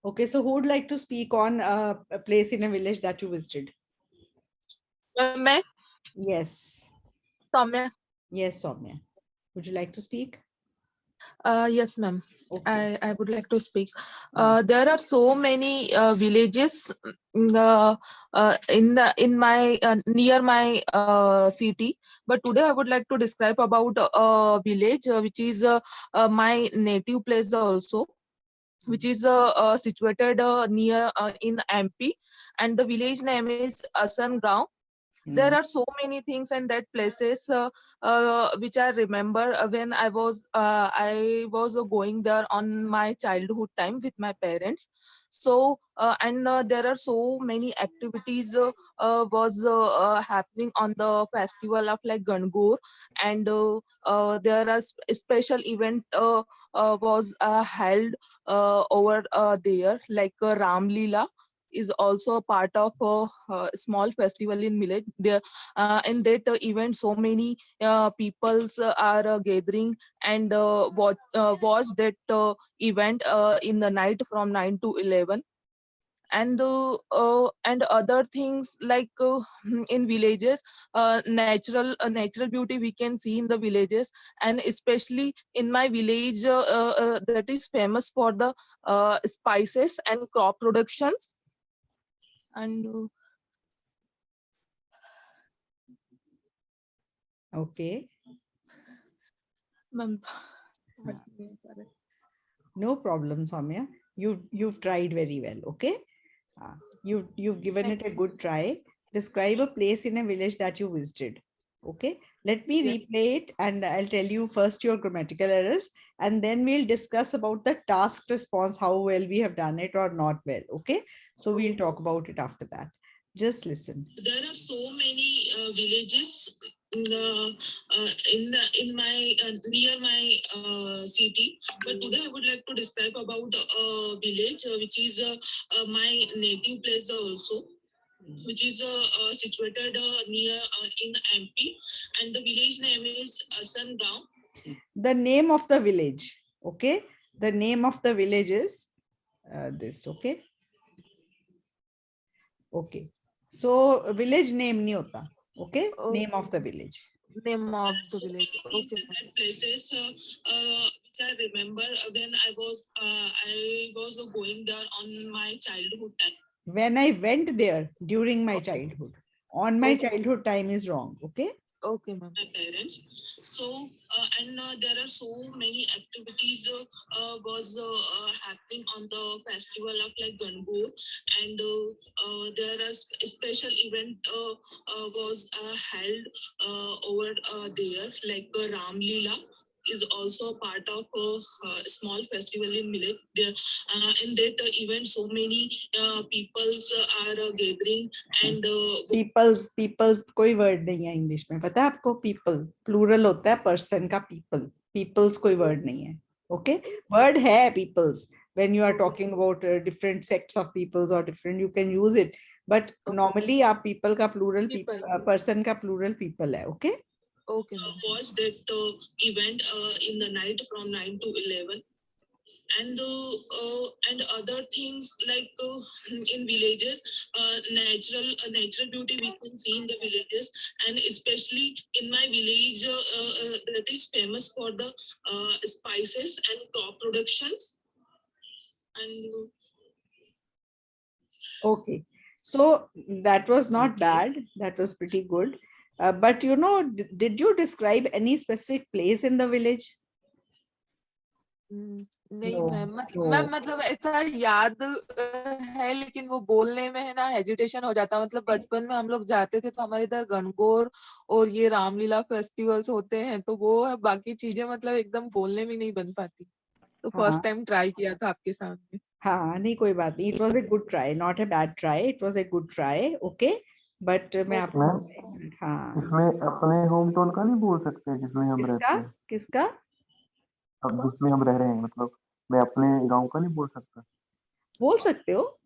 Okay, so who would like to speak on a place in a village that you visited? मैं Yes. Saumya. Yes, Soumya. Would you like to speak? Yes, ma'am. Okay. I would like to speak. Mm. There are so many villages in my near my city, but today I would like to describe about a village which is my native place also, which is situated near in MP, and the village name is Asangaon. There Mm. are so many things and that places which I remember when I was going there on my childhood time with my parents. So and there are so many activities was happening on the festival of like Gangur, and there are special event was held over there like Ram Leela is also a part of a small festival in village. There in that event, so many peoples are gathering and watch that event in the night from 9 to 11. And other things like in villages, natural beauty we can see in the villages, and especially in my village that is famous for the spices and crop productions. And Okay. ma'am, No problem, Soumya. You've tried very well. Okay. You've given it a good try. Describe a place in a village that you visited. Okay. Let me yes, replay it and I'll tell you first your grammatical errors and then we'll discuss about the task response, how well we have done it or not well. Okay. So we'll okay. talk about it after that. Just listen. There are so many villages in my near my city, but today I would like to describe about a village which is my native place also, which is situated near in MP, and the village name is Asangaon. The name of the village, okay? The name of the village is this, okay? Okay. So village name nahi hota, okay? Name of the village. Name of the So village. many Okay, things ma'am. and places which I remember when I was going there on my childhood time. When I went there during my childhood. On my Okay, childhood time is wrong. Okay. okay, ma'am. My parents. So and there are so many activities was happening on the festival of like Gangur, and there are special event was held over there like Ram Leela is also a part of a small festival in village. There, in that event, so many peoples are gathering and peoples कोई word नहीं है English में पता है आपको people plural होता है person का peoples कोई word नहीं है okay word है peoples when you are talking about different sects of peoples or different you can use it but normally आप people का plural People. person का plural people है okay Okay, ma'am. was that event in the night from 9 to 11 and other things like in villages natural beauty we can see in the villages and especially in my village that is famous for the spices and crop productions and okay so that was not bad that was pretty good but you know did you describe any specific place in the village नहीं no ma'am no मतलब ऐसा याद है, लेकिन वो बोलने में है ना हेजिटेशन हो जाता। मतलब बचपन में हम लोग जाते थे तो हमारे इधर गणगौर और ये रामलीला फेस्टिवल्स होते हैं, तो वो है, बाकी चीजें मतलब एकदम बोलने में नहीं बन पाती। तो फर्स्ट टाइम ट्राई किया था आपके सामने। हाँ नहीं कोई बात नहीं, it was a good try, not a bad try, it was a good try okay but मैं आपको हाँ इसमें अपने होम टाउन का नहीं बोल सकते जिसमें हम किसका रहते हैं, किसका अब जिसमें हम रह रहे हैं, मतलब मैं अपने गांव का नहीं बोल सकता। बोल सकते हो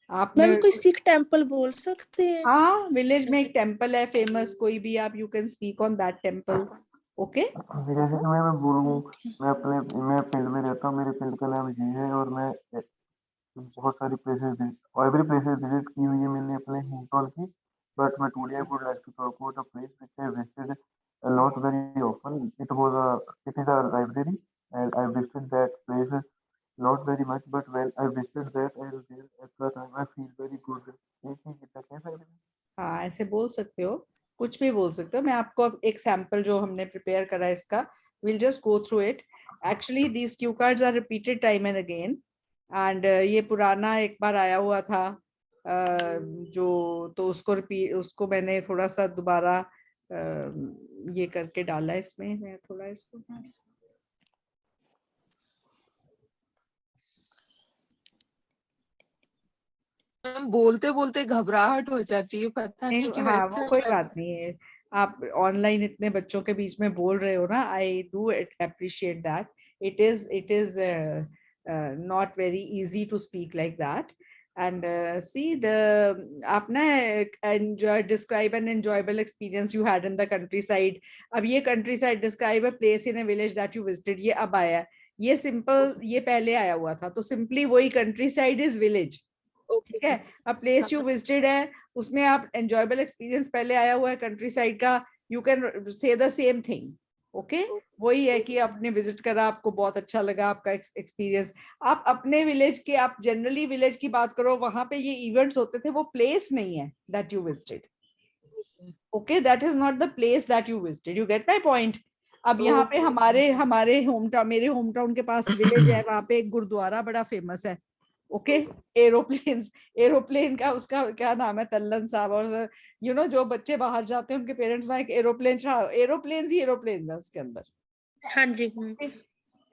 आप मैम में कोई सिख टेम्पल बोल सकते हैं? हाँ विलेज में एक टेम्पल है फेमस, कोई भी आप you can speak on that temple okay जैसे कि मैं बोलूँ मैं पिंड में रहता हूँ, मेरे पिंड का नाम ये है और मैं बहुत सारी प्लेसेस एवरी प्लेसेस विजिट की हुई है मैंने अपने होम टाउन की, बट मैं today I would like to talk about a place which I visited not very often. It is a library, and I visited that place not very much, but when I visited that I was there at the time, I feel very good. ये चीज कितना कह सकते हैं? हाँ, ऐसे बोल सकते हो, कुछ भी बोल सकते हो। मैं आपको अब एक सैंपल जो हमने प्रिपेयर करा है इसका, we'll just go through it. Actually these cue cards are repeated time and again, and ये पुराना एक बार आया हुआ था, जो तो उसको मैंने थोड़ा सा दोबारा ये करके डाला है इसमें। मैं थोड़ा इसको बोलते बोलते घबराहट हो जाती है, पता नहीं क्यों हाँ, वो ऐसा कोई बात नहीं है। आप ऑनलाइन इतने बच्चों के बीच में बोल रहे हो ना, I do appreciate that. It is not very easy to speak like that. And see the आप ना enjoy describe an enjoyable experience you had in the country side. अब ये country side describe a place in a village that you visited, ये अब आया है। ये simple, ये पहले आया हुआ था, तो सिंपली वही कंट्री साइड इज विलेज। ठीक है, अब प्लेस यू विजिटेड है, उसमें आप एंजॉयबल एक्सपीरियंस पहले आया हुआ है कंट्री साइड का, यू कैन से द सेम थिंग। ओके, वही है कि आपने विजिट करा, आपको बहुत अच्छा लगा, आपका एक्सपीरियंस। आप अपने विलेज के, आप जनरली विलेज की बात करो, वहां पे ये इवेंट्स होते थे, वो प्लेस नहीं है that you visited. Okay, that is not the place that you visited, you get my point. अब यहाँ पे हमारे होम टाउन, मेरे होम टाउन के पास विलेज है, वहां पे एक गुरुद्वारा बड़ा फेमस है। ओके, एरोप्लेन का उसका क्या नाम है, तल्लन साहब। और यू नो जो बच्चे बाहर जाते हैं उनके पेरेंट्स वहां एक एरोप्लेन ही एरोप्लेन है उसके अंदर। हाँ जी,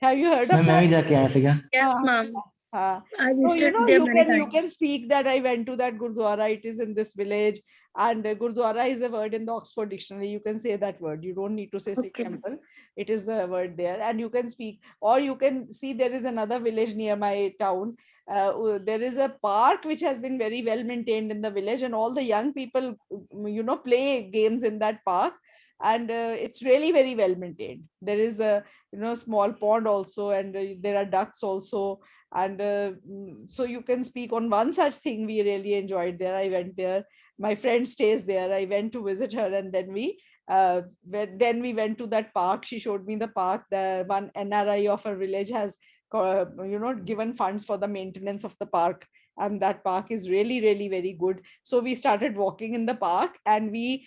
Have you heard of मैं that? भी जाके आया था। yes ma'am, हाँ, I so you visited know there you many can times. speak that I went to that Gurdwara, it is in this village, and Gurdwara is a word in the Oxford Dictionary. You can say that word, you don't need to say Sikh Okay. temple, it is a word there, and you can speak. Or you can see there is another village near my town. There is a park which has been very well maintained in the village, and all the young people play games in that park, and it's really very well maintained. There is a small pond also, and there are ducks also, and so you can speak on one such thing we really enjoyed there. I went there, my friend stays there, I went to visit her, and then we went to that park. She showed me the park. The one NRI of her village has given funds for the maintenance of the park, and that park is really really very good. So we started walking in the park, and we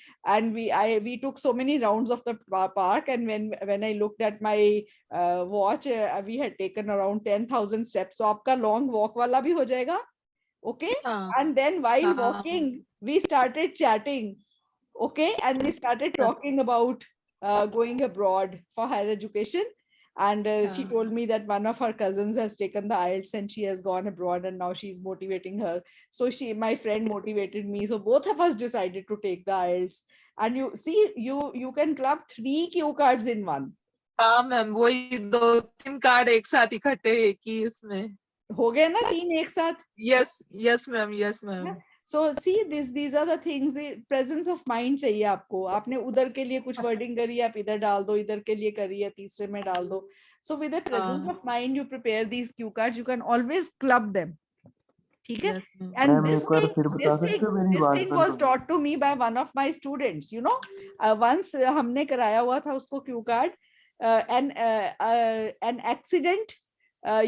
took so many rounds of the park, and when I looked at my watch, we had taken around 10,000 steps. So aapka long walk wala bhi ho jayega. Okay, and then while walking we started chatting. Okay, and we started talking about going abroad for higher education. And she told me that one of her cousins has taken the IELTS and she has gone abroad, and now she's motivating her. So my friend motivated me, so both of us decided to take the IELTS. And you see, you can club 3 cue cards in one. हाँ ma'am, वही 2-3 card एक साथ इकट्ठे एक ही इसमें हो गए ना 3 एक साथ? Yes ma'am. So see, these are the things. Presence of mind चाहिए आपको. आपने उधर के लिए कुछ wording करी, आप इधर डाल दो, इधर के लिए करी है तीसरे में डाल दो. So with a presence of mind, you prepare these cue cards. You can always club them. ठीक है? And this thing was taught to me by one of my students. Once हमने कराया हुआ था उसको cue card, an accident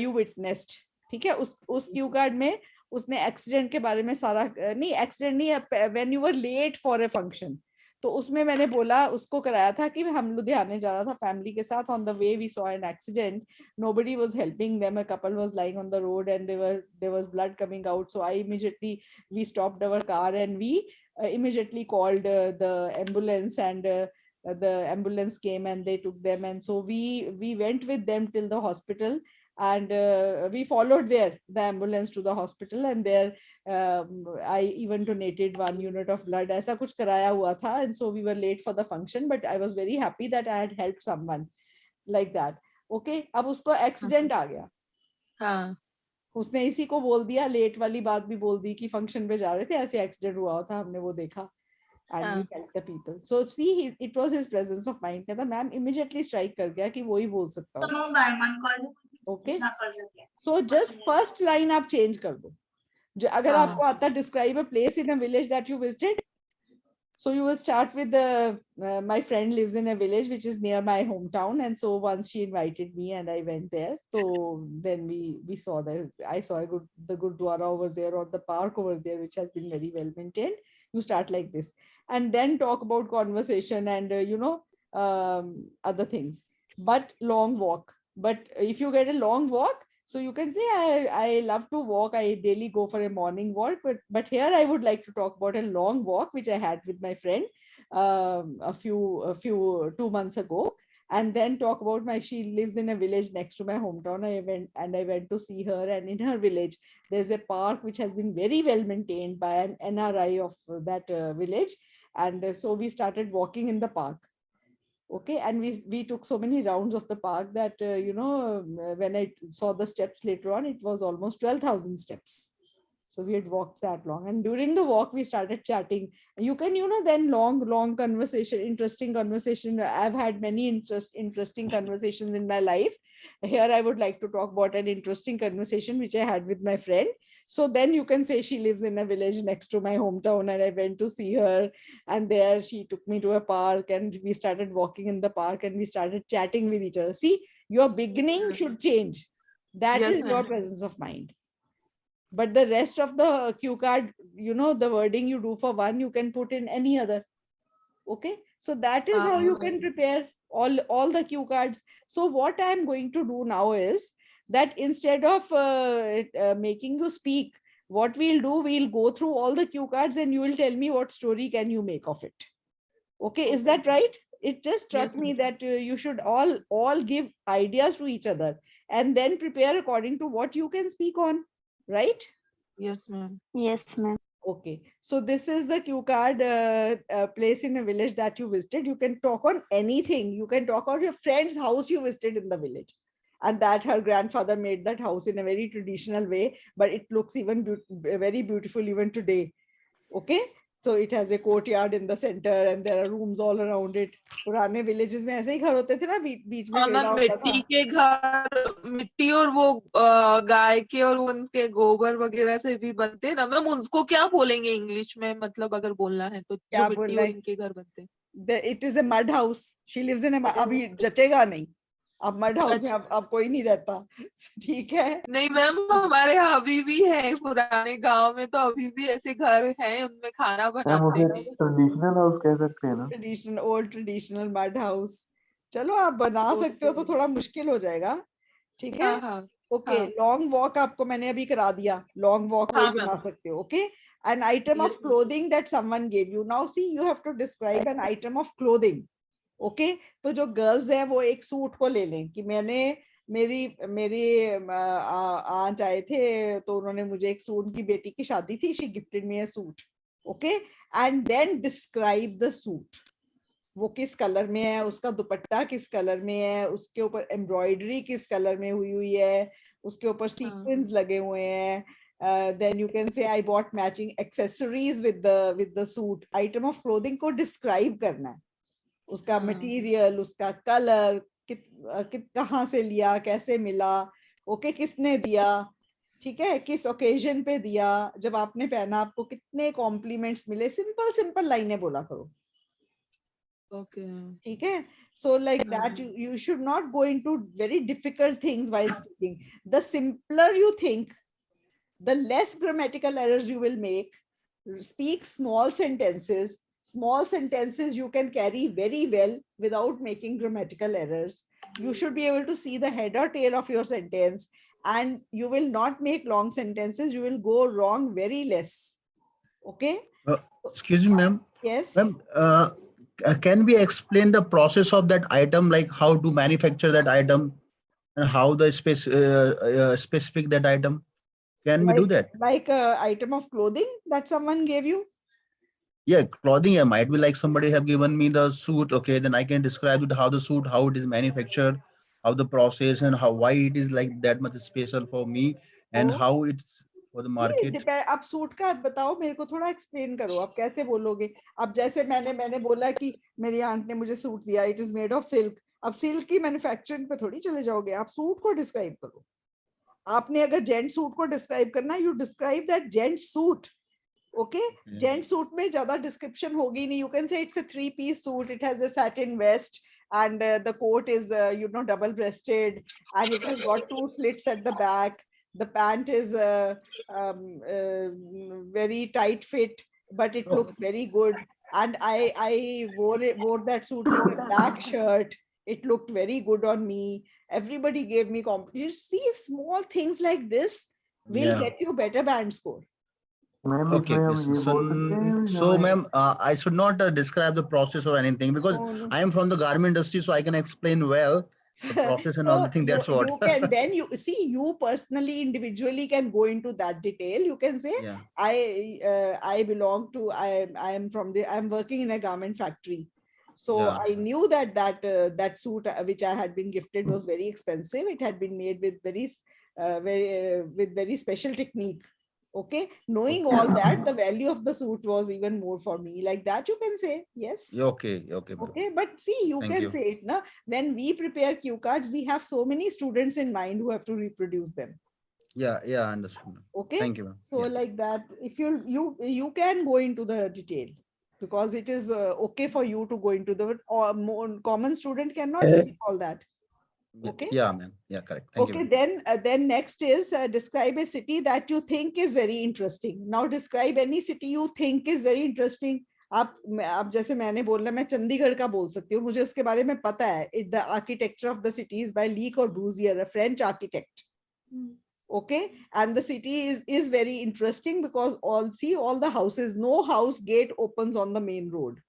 you witnessed. ठीक है, उस cue card में उसने एक्सीडेंट के बारे में सारा, नहीं एक्सीडेंट नहीं, when you were late for a function, तो उसमें मैंने बोला, उसको कराया था कि हम लुधियाने जा रहा था फैमिली के साथ, on the way we saw an accident, nobody was helping them, a couple was lying on the road and there was blood coming out. So I immediately we stopped our car and we immediately called the ambulance, and the ambulance came and they took them, and so we went with them till the hospital, and we followed the ambulance to the hospital, and there I even donated 1 unit of blood. ऐसा कुछ कराया हुआ था, and so we were late for the function, but I was very happy that I had helped someone like that. Okay, अब उसको accident आ गया. हाँ, उसने इसी को बोल दिया, लेट वाली बात भी बोल दी कि फंक्शन पे जा रहे थे, ऐसे एक्सीडेंट हुआ था, हमने वो देखा. And we helped the people. So see, it was his presence of mind. कहता मैम immediately strike कर गया कि वो ही बोल सकता हूँ. Okay. So just first line आप change कर दो. अगर आपको आता describe a place in a village that you visited, so you will start with my friend lives in a village which is near my hometown, and so once she invited me and I went there. So then we saw I saw the Gurdwara over there, or the park over there, which has been very well maintained. You start like this, and then talk about conversation and other things. But long walk. But if you get a long walk, so you can say I love to walk. I daily go for a morning walk. But here I would like to talk about a long walk which I had with my friend a few 2 months ago. And then talk about she lives in a village next to my hometown. I went to see her, and in her village there's a park which has been very well maintained by an NRI of that village. And so we started walking in the park. Okay, and we took so many rounds of the park that when I saw the steps later on, it was almost 12,000 steps. So we had walked that long, and during the walk we started chatting. You can then long conversation, interesting conversation. I've had many interesting conversations in my life. Here I would like to talk about an interesting conversation which I had with my friend. So then you can say she lives in a village next to my hometown, and I went to see her, and there she took me to a park, and we started walking in the park, and we started chatting with each other. See, your beginning should change. That Yes, is your ma'am. presence of mind. But the rest of the cue card, the wording you do for one, you can put in any other. Okay, so that is how you can prepare all the cue cards. So what I am going to do now is that instead of making you speak, what we'll do, we'll go through all the cue cards and you will tell me what story can you make of it. Okay, is that right? It just struck Yes, me ma'am. that you should all give ideas to each other and then prepare according to what you can speak on, right? Yes, ma'am. Yes, ma'am. Okay, so this is the cue card place in a village that you visited. You can talk on anything. You can talk on your friend's house you visited in the village, and that her grandfather made that house in a very traditional way, but it looks even very beautiful even today. Okay, so it has a courtyard in the center and there are rooms all around it. पुराने villages में ऐसे ही घर होते थे ना, बीच में हाँ घेरा मैम, होता था. मिट्टी के घर, मिट्टी और वो गाय के और उनके गोबर वगैरह से भी बनते हैं ना मैम. उसको क्या बोलेंगे इंग्लिश में, मतलब अगर बोलना है तो, जो क्या मिट्टी बोलना और है? इनके घर बनते हैं. It is a mud house. She lives in a अभी जचेगा नहीं. अब मड हाउस में अब कोई नहीं रहता. ठीक है. नहीं मैम, हमारे यहाँ अभी भी है, पुराने गांव में तो अभी भी ऐसे घर हैं, उनमें खाना मैम बनाते उसे हैं. ट्रेडिशनल हाउस कह सकते हैं ना. Traditional, old traditional mud house. चलो आप बना सकते हो तो थोड़ा मुश्किल हो जाएगा. ठीक है. हाँ हाँ ओके, लॉन्ग वॉक आपको मैंने अभी करा दिया. लॉन्ग वॉक वही हाँ बना मैम. सकते हो. Okay, an item of Yes, ma'am. clothing that someone gave you. Now see, you have to describe an item of clothing. Okay, तो जो गर्ल्स हैं वो एक सूट को ले लें कि मेरी आंट आए थे तो उन्होंने मुझे एक सूट, की बेटी की शादी थी, she gifted me a suit. Okay, and then describe the suit. वो किस कलर में है, उसका दुपट्टा किस कलर में है, उसके ऊपर एम्ब्रॉयडरी किस कलर में हुई है, उसके ऊपर सीक्वेंस लगे हुए हैं. Then you can say I bought matching accessories with the suit. Item of clothing को describe करना है. उसका मटेरियल, उसका कलर, कहाँ से लिया, कैसे मिला, ओके, किसने दिया, ठीक है, किस ओकेजन पे दिया, जब आपने पहना आपको कितने कॉम्प्लीमेंट्स मिले. सिंपल सिंपल लाइनें बोला करो. ओके, ठीक है. So like that you should not go into very difficult things while speaking. The simpler you think, the less grammatical errors you will make. Speak small sentences. Small sentences you can carry very well without making grammatical errors. You should be able to see the head or tail of your sentence, and you will not make long sentences. You will go wrong very less. Okay. Excuse me, ma'am. Yes. Ma'am, can we explain the process of that item, like how to manufacture that item and how the specific that item? Can we do that? Like a item of clothing that someone gave you? Yeah, clothing. Yeah, might be like somebody have given me the suit. Okay, then I can describe it, how the suit, how it is manufactured, how the process, and why it is like that much special for me, and how it's for the market. आप suit का बताओ, मेरे को थोड़ा explain करो. आप कैसे बोलोगे? अब जैसे मैंने बोला कि मेरी आंट ने मुझे सूट दिया, it is made of silk. अब सिल्क की मैन्युफैक्चरिंग पे थोड़ी चले जाओगे, आप सूट को डिस्क्राइब करो. आपने अगर जेंट सूट को डिस्क्राइब करना, you describe that gent suit. Okay, gent suit में ज़्यादा description होगी नहीं. You can say it's a 3-piece suit. It has a satin vest and the coat is double breasted and it has got 2 slits at the back. The pant is very tight fit, but it looks very good. And I wore that suit with a black shirt. It looked very good on me. Everybody gave me compliments. See, small things like this will get you better band score. Ma'am Okay, इसमें हम okay. ये बोल सकते हैं So, हमें ma'am, I should not describe the process or anything because Oh, no. I am from the garment industry, so I can explain well the process and all the thing. That's what. You can then you see you personally individually can go into that detail. You can say Yeah. I belong to I am from the I'm working in a garment factory. So Yeah. I knew that that suit which I had been gifted was very expensive. It had been made with with very special technique. Okay, knowing all that, the value of the suit was even more for me. Like that, you can say yes. Okay, okay, ma'am. Okay, but see, you Thank can you. say it now. When we prepare cue cards, we have so many students in mind who have to reproduce them. Yeah, yeah, understood. Ma'am. Okay, Thank you, ma'am. so Yeah. like that, if you can go into the detail because it is okay for you to go into the more common student cannot speak all that. Okay. Yeah, ma'am. Yeah, correct. Thank Okay, you. then next is describe a city that you think is very interesting. Now describe any city you think is very interesting. आप जैसे मैंने बोला मैं चंडीगढ़ का बोल सकती हूँ, मुझे उसके बारे में पता है. The architecture of the city is by Le Corbusier, a French architect. Okay, and the city is very interesting because all the houses, no house gate opens on the main road.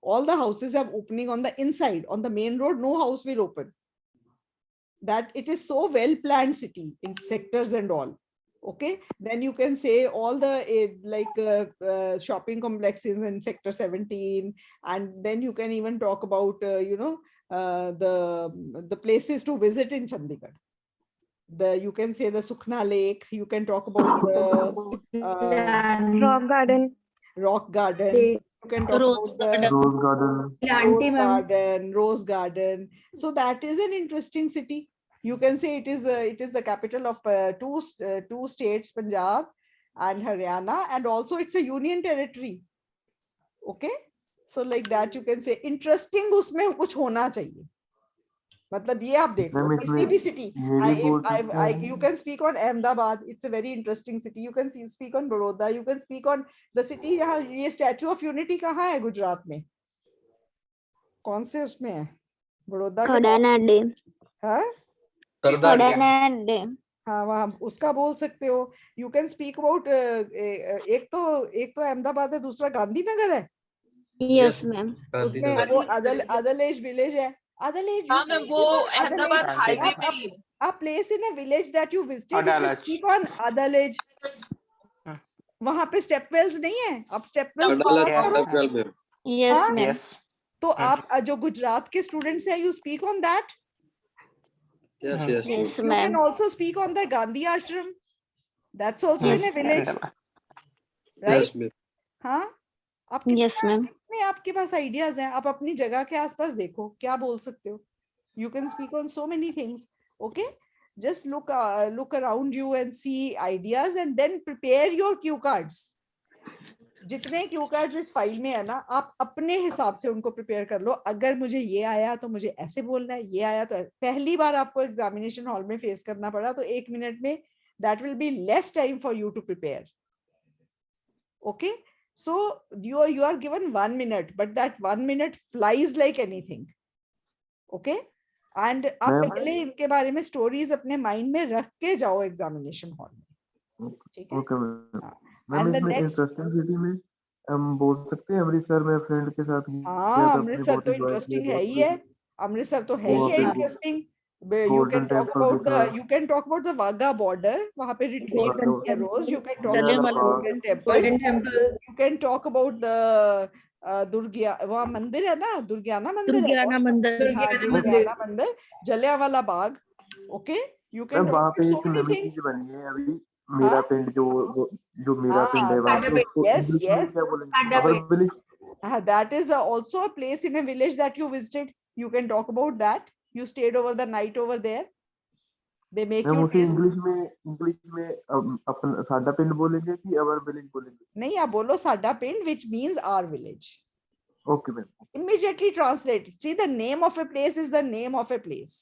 All the houses have opening on the inside. On the main road, no house will open. That it is so well planned city in sectors and all. Okay, then you can say all the shopping complexes in sector 17, and then you can even talk about the places to visit in Chandigarh. You can say the Sukhna Lake. You can talk about the rock garden. You can talk about the rose garden. So that is an interesting city. You can say it is the capital of two states, Punjab and Haryana, and also it's a union territory. Okay, so like that you can say interesting उसमें कुछ होना चाहिए. मतलब ये आप देखो किसी भी city. You can speak on Ahmedabad. It's a very interesting city. You can speak on Baroda. You can speak on the city. यहाँ ये Statue of Unity कहाँ है गुजरात में? कौन से उसमें है? बड़ौदा के पास. हाँ वहाँ उसका बोल सकते हो. You can speak about एक तो अहमदाबाद है, दूसरा गांधीनगर है. Yes, ma'am. उसमें वो अदलेज विलेज है. Adelaide, हाँ मैम वो अहमदाबाद हाईवे पे ही है. a place in a village that you visited, you can speak on Adelaide. वहाँ पे step wells नहीं है. आप step wells करो. Yes, ma'am. Yes. तो आप जो गुजरात के students हैं, you speak on that. Yes, You can ma'am. also speak on the Gandhi Ashram. That's also in a village, right? Yes, ma'am. हाँ. Yes, ma'am. नहीं आपके पास ideas हैं. आप अपनी जगह के आसपास देखो क्या बोल सकते हो. You can speak on so many things. Okay, just look around you and see ideas and then prepare your cue cards. जितने क्यू कार्ड्स इस फाइल में है ना, आप अपने हिसाब से उनको प्रिपेयर कर लो. अगर मुझे ये आया तो मुझे ऐसे बोलना है, ये आया तो पहली बार आपको एग्जामिनेशन हॉल में फेस करना पड़ा तो 1 मिनट में that will be less time for you to prepare. Okay, so you are given 1 minute, but that 1 minute flies like anything. Okay, and आप पहले इनके बारे में स्टोरीज अपने माइंड में रख के जाओ एग्जामिनेशन हॉल में. ठीक है. Okay ma'am. इसमें इंटरेस्टिंग सिटी में हम बोल सकते हैं अमृतसर में फ्रेंड के साथ. हाँ अमृतसर तो इंटरेस्टिंग है ही है. अमृतसर तो है ही है interesting. You can talk about the Wagah border. वहाँ पे retreat है रोज. You can talk about Golden Temple. You can talk about the वहाँ मंदिर है ना, दुर्गियाना मंदिर, Jallianwala Bagh. Okay, you can talk about so many things. बनी है अभी मेरा पिंड जो मेरा पिंड है वहाँ पे उसको yes. क्या बोलेंगे? That is also a place in a village that you visited. You can talk about that. You stayed over the night over there. They make ma'am you उसे taste. इंग्लिश में अपन साडा पिंड बोलेंगे कि अवर विलेज बोलेंगे? नहीं, आप बोलो साडा पिंड, which means our village. Okay ma'am. Immediately translate. See, the name of a place is the name of a place.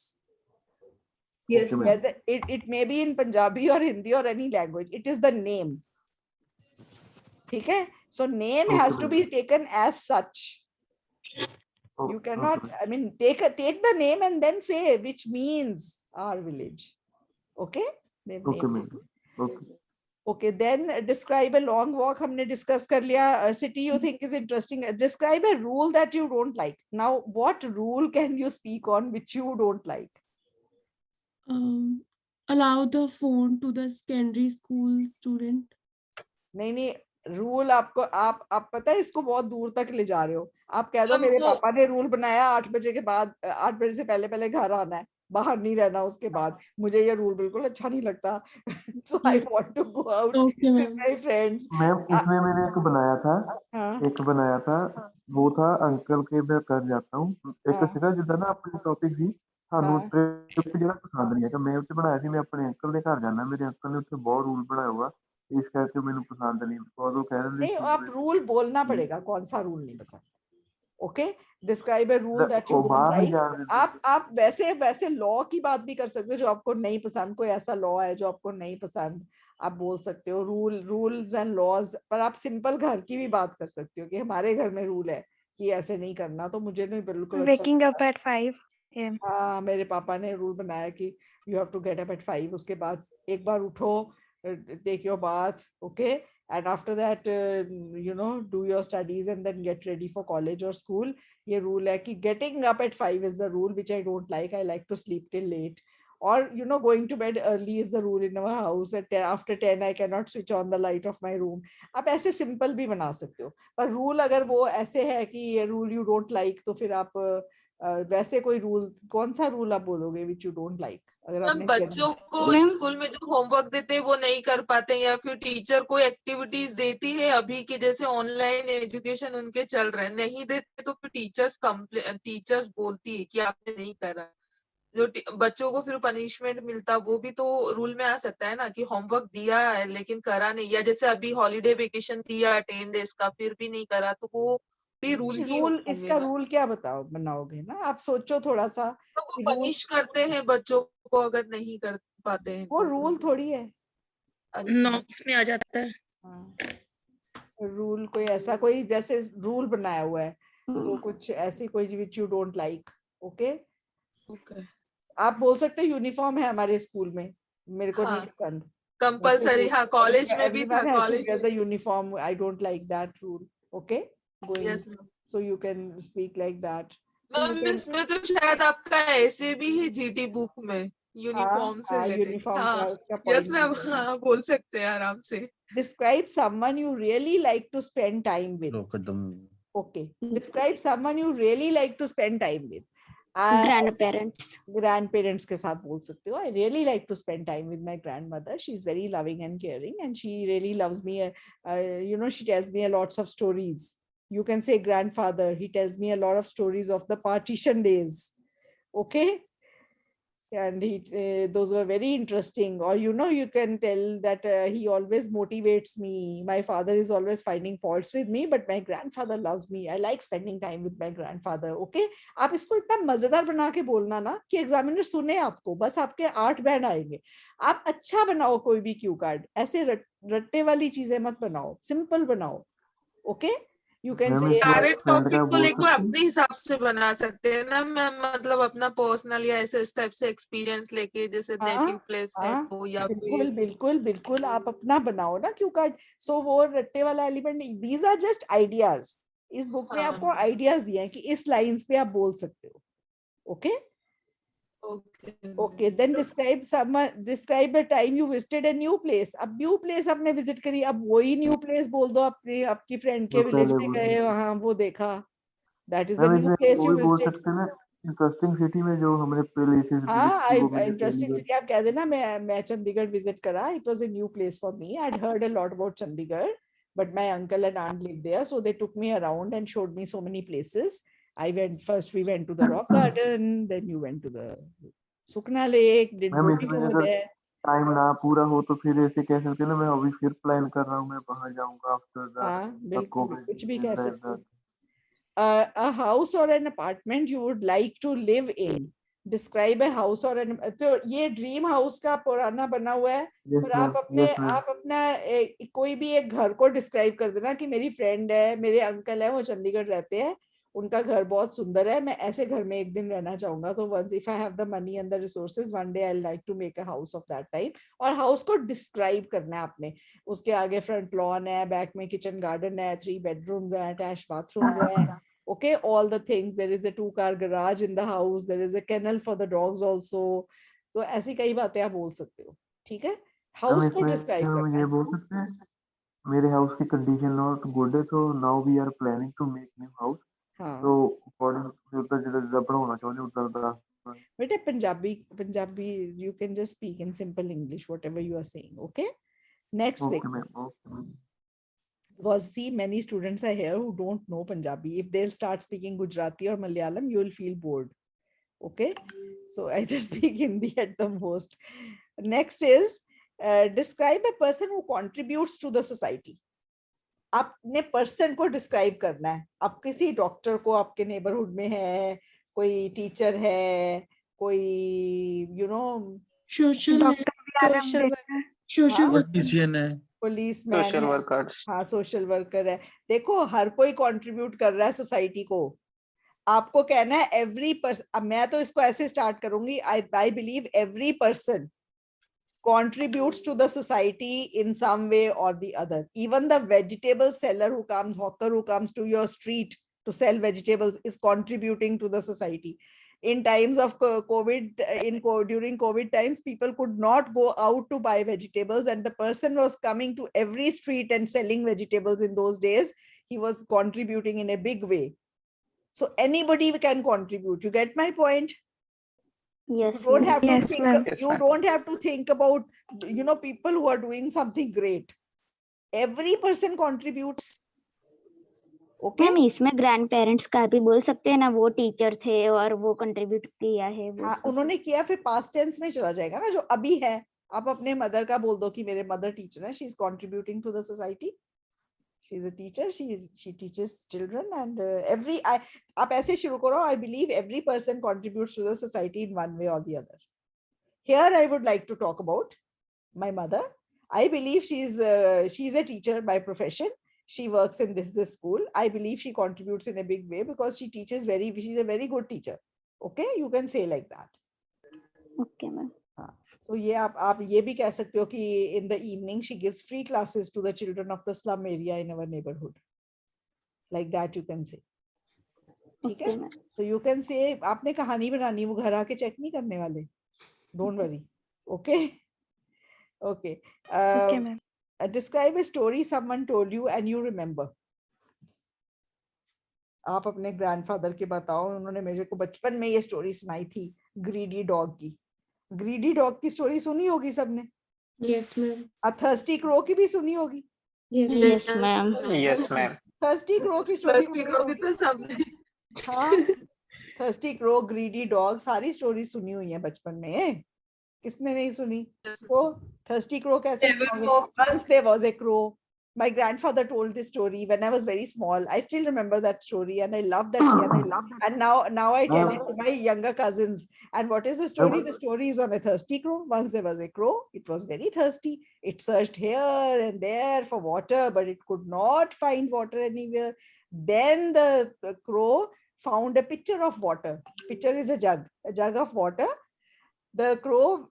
Yes, Okay, ma'am. ma'am. Whether it may be in Punjabi or Hindi or any language, it is the name. ठीक है? So name Okay, has to ma'am. be taken as such. Oh, You okay, cannot, ma'am. I mean, take the name and then say which means our village. Okay? They've Okay, named ma'am. it. Okay. Okay, then describe a long walk. हमने discuss कर लिया. A city you think is interesting. Describe a rule that you don't like. Now, what rule can you speak on which you don't like? Allow the phone to the secondary school student. नहीं, rule आपको आप पता है इसको बहुत दूर तक ले जा रहे हो. आप कह दो मेरे हमको- पापा ने रूल बनाया 8 बजे के बाद, 8 बजे से पहले घर आना है, बाहर नहीं रहना उसके बाद. मुझे ये रूल बिल्कुल अच्छा नहीं लगता. So I want to go out Okay, with ma'am. my friends. Ma'am इसमें मैंने एक बनाया था वो था अंकल के मैं कर जाता हूँ एक हाँ। सीधा जिदा ना अपने टॉपिक ਸੀ ਸਾਨੂੰ हाँ। ਟ੍ਰਿਪ ਜਿਹੜਾ ਪਸੰਦ ਨਹੀਂ ਹੈ ਤਾਂ ਮੈਂ ਉੱਥੇ ਬਣਾਇਆ ਸੀ ਮੈਂ ਆਪਣੇ ਅੰਕਲ ਦੇ ਘਰ ਜਾਣਾ ਮੇਰੇ ਅੰਕਲ ਨੇ ਉੱਥੇ ਬਹੁਤ ਰੂਲ ਬਣਾਇਆ ਹੋਇਆ ਇਸ ਕਰਕੇ ਮੈਨੂੰ ਪਸੰਦ ਨਹੀਂ ਬਿਕੋਜ਼ ਉਹ ਕਹਿ ਦਿੰਦੇ नहीं, आप रूल बोलना पड़ेगा कौन सा रूल नहीं पसंद. Okay, describe a rule that you ਉਹ डोंट ਬਾਹਰ नहीं लाइक. जान देते आप वैसे लॉ की बात भी कर सकते हो जो आपको नहीं पसंद. कोई ऐसा लॉ है जो आपको नहीं पसंद, आप बोल सकते हो. रूल्स एंड लॉज पर आप सिंपल घर की भी बात कर सकते हो कि हमारे घर में रूल है कि ऐसे नहीं करना, तो मुझे नहीं बिल्कुल अच्छा Waking up लगता. at 5 a.m. हाँ, मेरे पापा ने रूल बनाया कि you have to get up at 5. उसके बाद एक बार उठो, take your bath, okay, and after that do your studies and then get ready for college or school. ये rule है कि getting up at 5 is the rule which I don't like. I like to sleep till late. Or going to bed early is the rule in our house. After 10 I cannot switch on the light of my room. आप ऐसे simple भी बना सकते हो. पर rule अगर वो ऐसे है कि ये rule you don't like, तो फिर आप वैसे कोई रूल, कौन सा रूल आप बोलोगे विच यू डोंट लाइक? अगर मैम आपने बच्चों को मैम- स्कूल में जो होमवर्क देते हैं वो नहीं कर पाते हैं या फिर टीचर कोई एक्टिविटीज देती है अभी के जैसे ऑनलाइन एजुकेशन उनके चल रहे हैं नहीं देते तो फिर टीचर्स बोलती है कि आपने नहीं करा. जो बच्चों को फिर पनिशमेंट मिलता वो भी तो रूल में आ सकता है ना कि होमवर्क दिया है लेकिन करा नहीं, या जैसे अभी हॉलीडे वेकेशन दिया 10 डेज का फिर भी नहीं करा तो वो भी रूल ही रूल, होंगे इसका ना. रूल क्या बनाओगे ना, आप सोचो थोड़ा सा. तो वो रूल, पनिश करते हैं बच्चों को अगर नहीं कर पाते हैं वो तो. रूल थोड़ी है. अच्छा. नॉर्म्स में आ जाता है. रूल कोई ऐसा कोई जैसे रूल बनाया हुआ है तो कुछ ऐसी कोई which you don't like. Okay, okay. आप बोल सकते हो यूनिफॉर्म है हमारे स्कूल में, मेरे को नहीं हाँ. पसंद. कंपलसरी. हाँ, कॉलेज में भी था. Everyone has to college wear the uniform. I don't like that rule. Okay, going. Yes ma'am. So you can speak like that. So you ma'am can. इसमें तो शायद आपका ऐसे भी है जीटी बुक में यूनिफॉर्म से रिलेटेड. यूनिफॉर्म का हाँ. उसका यस point मैम. है. हाँ बोल सकते हैं आराम से. Describe someone you really like to spend time with. लोग एकदम Okay. Describe someone you really like to spend time with. Grandparents. Grandparents के साथ बोल सकते हो. I really like to spend time with my grandmother. She's very loving and caring, and she really loves me. She tells me a lots of stories. You can say grandfather. He tells me a lot of stories of the partition days. Okay. And those were very interesting. Or you can tell that he always motivates me. My father is always finding faults with me, but my grandfather loves me. I like spending time with my grandfather. Okay, आप इसको इतना मजेदार बना के बोलना ना कि examiner सुने आपको, बस आपके 8 बैंड आएंगे. आप अच्छा बनाओ कोई भी क्यू कार्ड, ऐसे रट्टे वाली चीजें मत बनाओ, सिंपल बनाओ. ओके, यू कैन मैम से इसको सारे फ्रेंड टॉपिक का को बोल लेकर सकते अपने हिसाब से बना सकते हैं ना मैम. मतलब अपना पर्सनल या ऐसे इस टाइप से एक्सपीरियंस लेके जैसे नेटिव प्लेस है तो या बिल्कुल फिर. बिल्कुल बिल्कुल आप अपना बनाओ ना क्यू कार्ड. सो वो रट्टे वाला element, these are just ideas. इस बुक में हाँ. आपको आइडियाज दिए हैं कि इस लाइंस पे आप बोल सकते हो. Okay. Okay. Okay, then describe the time you visited a new place. अब न्यू प्लेस आपने विजिट करी, अब वही न्यू प्लेस बोल दो. अपने आपकी फ्रेंड के जो विलेज पहले में बोले. गए, वहां वो देखा, that is a ma'am new इसमें प्लेस वो यू भी बोल विजिटेड. सकते हैं ना इंटरेस्टिंग सिटी में जो हमने प्लेसेस विजिट हाँ, की वो मैंने पहली इंटरेस्टिंग बार. सिटी आप कह देना. मैं चंडीगढ़ विजिट करा. It was a new place for me. I had heard a lot about Chandigarh, but my uncle and aunt lived there, so they took me around and showed me so many places. We went to the rock garden, then you went to the Sukhna lake, ma'am Dindori इसमें road अगर है। Time ना पूरा हो तो फिर ऐसे कह सकते हैं ना, मैं अभी फिर प्लान कर रहा हूँ, मैं वहां जाऊंगा आफ्टर हाँ द बिल्कुल, कोविड कुछ भी इज कह लाइक सकते दैट। हो। A house or an apartment you would like to live in. Describe a house or an, तो ये ड्रीम हाउस का पुराना बना हुआ है, यस पर मैम, यस मैम। आप अपना कोई भी एक घर को डिस्क्राइब कर देना कि मेरी फ्रेंड है, मेरे अंकल है, वो चंडीगढ़ रहते हैं, उनका घर बहुत सुंदर है, मैं ऐसे घर में एक दिन रहना चाहूंगा, तो once if I have the money and the resources, one day I like to make a house of that type. और हाउस को डिस्क्राइब करना है आपने, उसके आगे फ्रंट लॉन है, बैक में किचन गार्डन है, 3 बेडरूम्स है, अटैच बाथरूम्स है, okay, all the things, there is a 2-car garage in the house, there is a kennel for the dogs also, तो ऐसी कई बातें आप बोल सकते हो, ठीक है। मैम हाउस को इसमें डिस्क्राइब हम करना ये है। बोल सकते हैं मेरे हाउस की कंडीशन नॉट गुड है, तो now we are planning to make new house, तो हाँ अकॉर्डिंग उधर जिधर बनाना चाਹੁੰਦੇ उधर ਦਾ। बेटे, Punjabi you can just speak in simple English whatever you are saying, okay? Next thing, okay ma'am, okay ma'am. because see, many students are here who don't know Punjabi. If they'll start speaking Gujarati or Malayalam, you will feel bored, okay? So either speak Hindi at the most. Next is describe a person who contributes to the society. आपने person को describe करना है, आप किसी doctor को आपके neighbourhood में है, कोई टीचर है, कोई you know Social social worker. social हाँ, worker. Politician है। पुलिसमैन social है, workers. हाँ सोशल वर्कर है। देखो हर कोई कंट्रीब्यूट कर रहा है सोसाइटी को, आपको कहना है एवरी पर्सन। अब मैं तो इसको ऐसे स्टार्ट करूंगी, आई believe every person contributes to the society in some way or the other. Even the vegetable seller who comes, hawker who comes to your street to sell vegetables is contributing to the society. In times of COVID, during COVID times, people could not go out to buy vegetables, and the person was coming to every street and selling vegetables in those days. He was contributing in a big way. So anybody can contribute. You get my point? Yes, You don't ma'am. have to Yes, think, ma'am. Yes, you ma'am. don't have to think about people who are doing something great. Every person contributes. Okay? Ma'am इसमें grand parents का भी बोल सकते हैं ना, वो teacher थे और वो कंट्रीब्यूट किया है वो हाँ उन्होंने किया, फिर पास्ट टेंस में चला जाएगा ना, जो अभी है। आप अपने मदर का बोल दो कि मेरे मदर टीचर है, she is contributing to the society, she is a teacher, she teaches children and every, आप ऐसे शुरू करो, I believe every person contributes to the society in one way or the other. Here I would like to talk about my mother. I believe she's a teacher by profession. She works in this school. I believe she contributes in a big way because she teaches she's a very good teacher. Okay, you can say like that. Okay ma'am. हाँ, so ये आप ये भी कह सकते हो कि in the evening she gives free classes to the children of the slum area in our neighborhood. Like that you can say. ठीक है? So you can say, आपने कहानी बनानी, वो घर आके चेक नहीं करने वाले. Don't worry. Okay. Okay. Okay ma'am. Describe a story someone told you and you remember. आप अपने ग्रैंडफादर की बताओ, उन्होंने मेरे को बचपन में ये स्टोरी सुनाई थी ग्रीडी डॉग की। ग्रीडी डॉग की स्टोरी सुनी होगी सबने। Yes, ma'am. थर्स्टी क्रो की भी सुनी होगी। Yes. Yes ma'am. Yes, ma'am. Thirsty crow की स्टोरी फर्स्ट को भी तो सबने हाँ, थर्स्टी क्रो, ग्रीडी डॉग, सारी स्टोरी सुनी हुई है बचपन में, किसने नहीं सुनी? तो थर्स्टी क्रो कैसे सुनोगे? Once there was a crow. My grandfather told this story when I was very small. I still remember that story and I love that story. And now I tell it to my younger cousins. And what is the story? The story is on a thirsty crow. Once there was a crow. It was very thirsty. It searched here and there for water, but it could not find water anywhere. Then the crow found a pitcher of water. Pitcher is a jug of water. The crow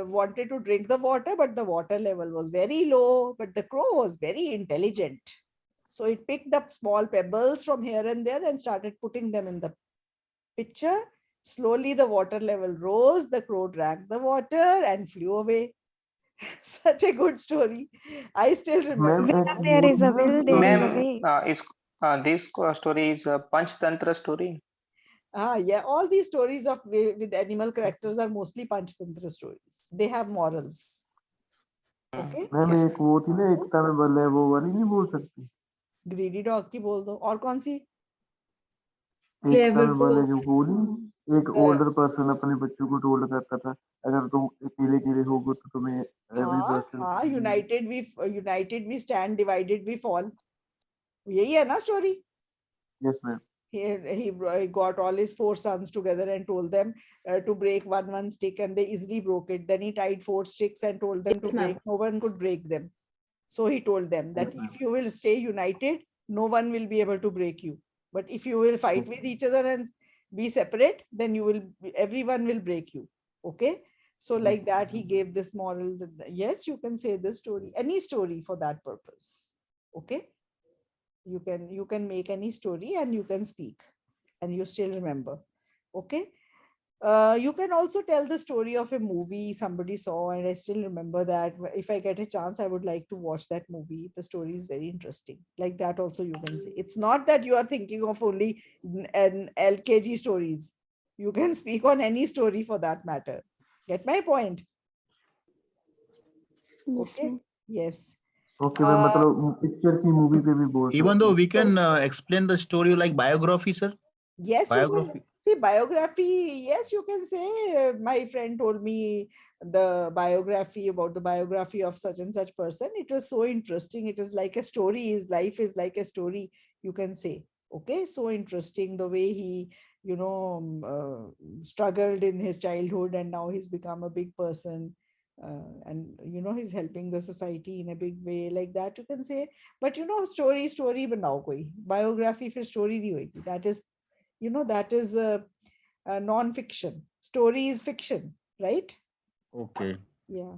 wanted to drink the water, but the water level was very low. But the crow was very intelligent. So it picked up small pebbles from here and there and started putting them in the pitcher. Slowly the water level rose. The crow drank the water and flew away. Such a good story. I still remember. Ma'am एक There is a वो will, there is a Ma'am, way. this story is a Panchtantra story. Yeah, all these stories of with animal characters are mostly Panchtantra stories. They have morals. Okay. Ma'am Yes, एक वो थी ना, एकता में बल है, वो वाली नहीं बोल सकती? ग्रीडी डॉग की बोल दो। और कौन सी? एकता में बल है जो बोली, एक ओल्डर पर्सन अपने बच्चों को टोल्ड करता था, अगर तुम अकेले अकेले होगे तो तुम्हें एवरी हाँ पर्सन हाँ, united we stand, divided we fall, यही है ना story. Yes ma'am. He got all his four sons together and told them to break one stick, and they easily broke it. Then he tied four sticks and told them to Yes, ma'am. break. No one could break them. So he told them that if you will stay united, no one will be able to break you. But if you will fight with each other and be separate, then everyone will break you. Okay. So like that, he gave this moral. Yes, you can say this story, any story for that purpose. Okay. You can make any story and you can speak and you still remember. Okay. You can also tell the story of a movie somebody saw, and I still remember that. If I get a chance, I would like to watch that movie. The story is very interesting. Like that also you can say. It's not that you are thinking of only an LKG stories. You can speak on any story for that matter. Get my point? Yes, Okay. ma'am. Yes. Okay ma'am, मतलब picture की movie पे भी बोल Even सकते though हैं. we can explain the story like biography, sir. Yes, you can Biography. see biography. Yes, you can say my friend told me the biography about the biography of such and such person. It was so interesting. It is like a story. His life is like a story, you can say. Okay, so interesting the way he, struggled in his childhood and now he's become a big person. And he's helping the society in a big way, like that you can say. But story banao koi biography for story nahi hoegi. That is a non-fiction. Story is fiction, right? Okay. Yeah.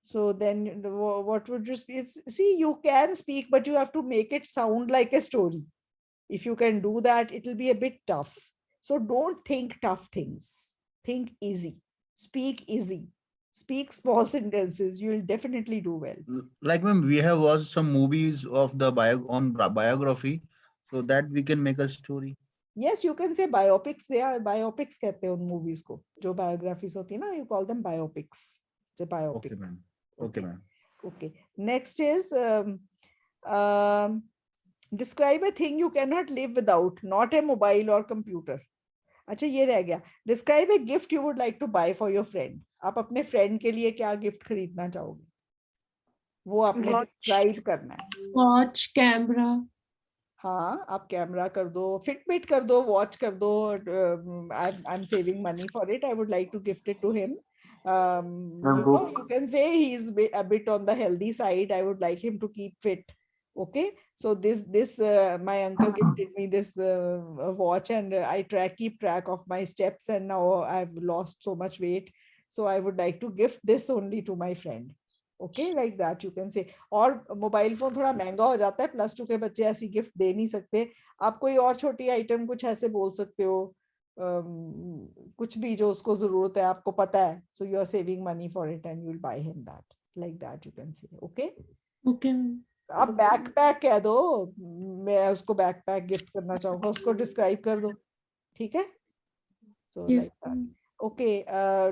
So then what would you speak? See, you can speak, but you have to make it sound like a story. If you can do that, it will be a bit tough. So don't think tough things. Think easy. Speak easy. Speak small sentences. You will definitely do well. Like ma'am, we have watched some movies of the biography, so that we can make a story. Yes, you can say biopics. They are biopics कहते हैं उन movies को जो biographies होती है ना. You call them biopics. It's a biopic. Okay, ma'am. Okay, ma'am. Okay. Next is um, describe a thing you cannot live without, not a mobile or computer. अच्छा ये रह गया. Describe a gift you would like to buy for your friend. आप अपने friend के लिए क्या gift खरीदना चाहोगे? वो आपने describe करना है. Watch, camera. हाँ, आप कैमरा कर दो, फिटबिट कर दो, वॉच कर दो. I am saving money for it. I would like to gift it to him. You can say he is a bit on the healthy side. I would like him to keep fit. Okay, so this my uncle gifted me this watch, and I keep track of my steps, and now I've lost so much weight. So I would like to gift this only to my friend. Okay, like that you can से. और mobile phone थोड़ा महंगा हो जाता है, +2 के बच्चे ऐसी गिफ्ट दे नहीं सकते. आप कोई और छोटी आइटम कुछ ऐसे बोल सकते हो, कुछ भी जो उसको जरूरत है, आपको पता है. So you are saving money for it and you will buy him that, like that you can say. Okay, Okay. आप बैकपैक कह दो, मैं उसको बैकपैक गिफ्ट करना चाहूंगा, उसको डिस्क्राइब कर दो. ठीक है, सो Yes. Like that. Okay,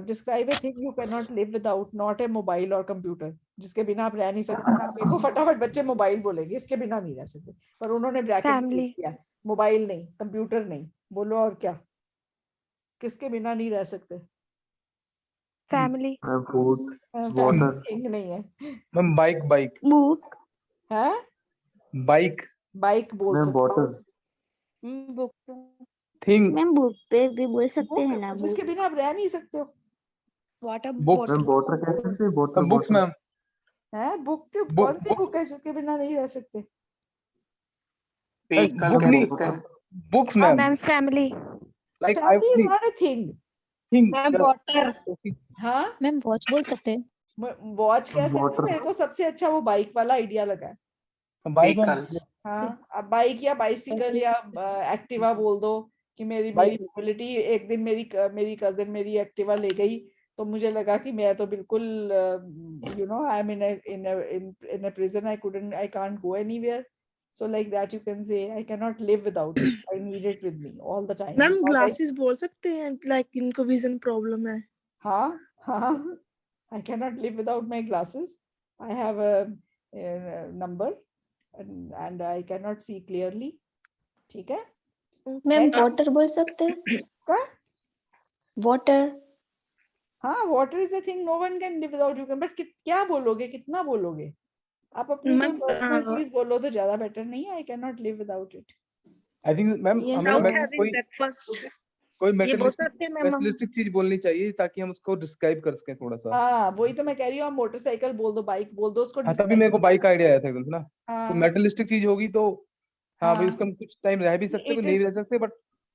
describe a thing you cannot live without, not a mobile or computer. जिसके बिना आप रह नहीं सकते. आप देखो फटाफट बच्चे मोबाइल बोलेंगे, इसके बिना नहीं रह सकते, पर उन्होंने ब्रैकेट में लिख दिया मोबाइल नहीं, कंप्यूटर नहीं. बोलो और क्या, किसके बिना नहीं रह सकते? Family. Food, family water. Thing नहीं है. Ma'am bike bike Book. है बाइक बाइक बोल मैम सकते हो. Water. book. Thing ma'am book पे भी बोल सकते हैं ना. Book, book. जिसके बिना आप रह नहीं सकते हो. बुक मैम वाटर कह सकते हैं, वाटर. बुक्स मैम है बुक, कौन सी बुक है जिसके बिना नहीं रह सकते? व्हीकल बुक कह नहीं, सकते हैं. Books ma'am ma'am family. Like family is I not a thing. Think हाँ, मैम वॉच बोल सकते हैं. वॉच कह सकते हैं. वाटर. मेरे को सबसे अच्छा वो बाइक वाला आइडिया लगा है. Bike vehicle. हाँ, अब बाइक या बाइसिकल या एक्टिवा बोल दो कि मेरी बाइक. मोबिलिटी. एक दिन मेरी कजिन मेरी एक्टिवा ले गई, तो मुझे लगा कि मैं तो बिल्कुल I am in a prison. I can't go anywhere. So like that you can say I cannot live without it. I need it with me all the time. Ma'am Not glasses बोल सकते हैं, like इनको vision problem है. हाँ हाँ, I cannot live without my glasses. I have a number and I cannot see clearly. ठीक है. Ma'am Next. Water बोल सकते हैं. क्या? Water. हाँ, water is a thing no one can live without. You can, but क्या बोलोगे, कितना बोलोगे? आप अपनी कोई पर्सनल चीज बोलो तो ज्यादा बेटर नहीं है. I cannot live without it. I think ma'am Yes, हमें ma'am. कोई कोई ये बोल सकते हैं मैम हम। मेटलिस्टिक चीज बोलनी चाहिए ताकि हम उसको डिस्क्राइब कर सकें थोड़ा सा. हाँ, वही तो मैं कह रही हूँ. आप मोटरसाइकिल बोल दो, बाइक बोल दो, उसको हाँ, तभी describe मेरे को कर बाइक दो. आइडिया आया था एकदम से ना. तो हाँ, मेटलिस्टिक चीज होगी तो हाँ भाई हाँ, उसका हम कुछ टाइम रह भी सकते it कोई नहीं is. रह सकते, बट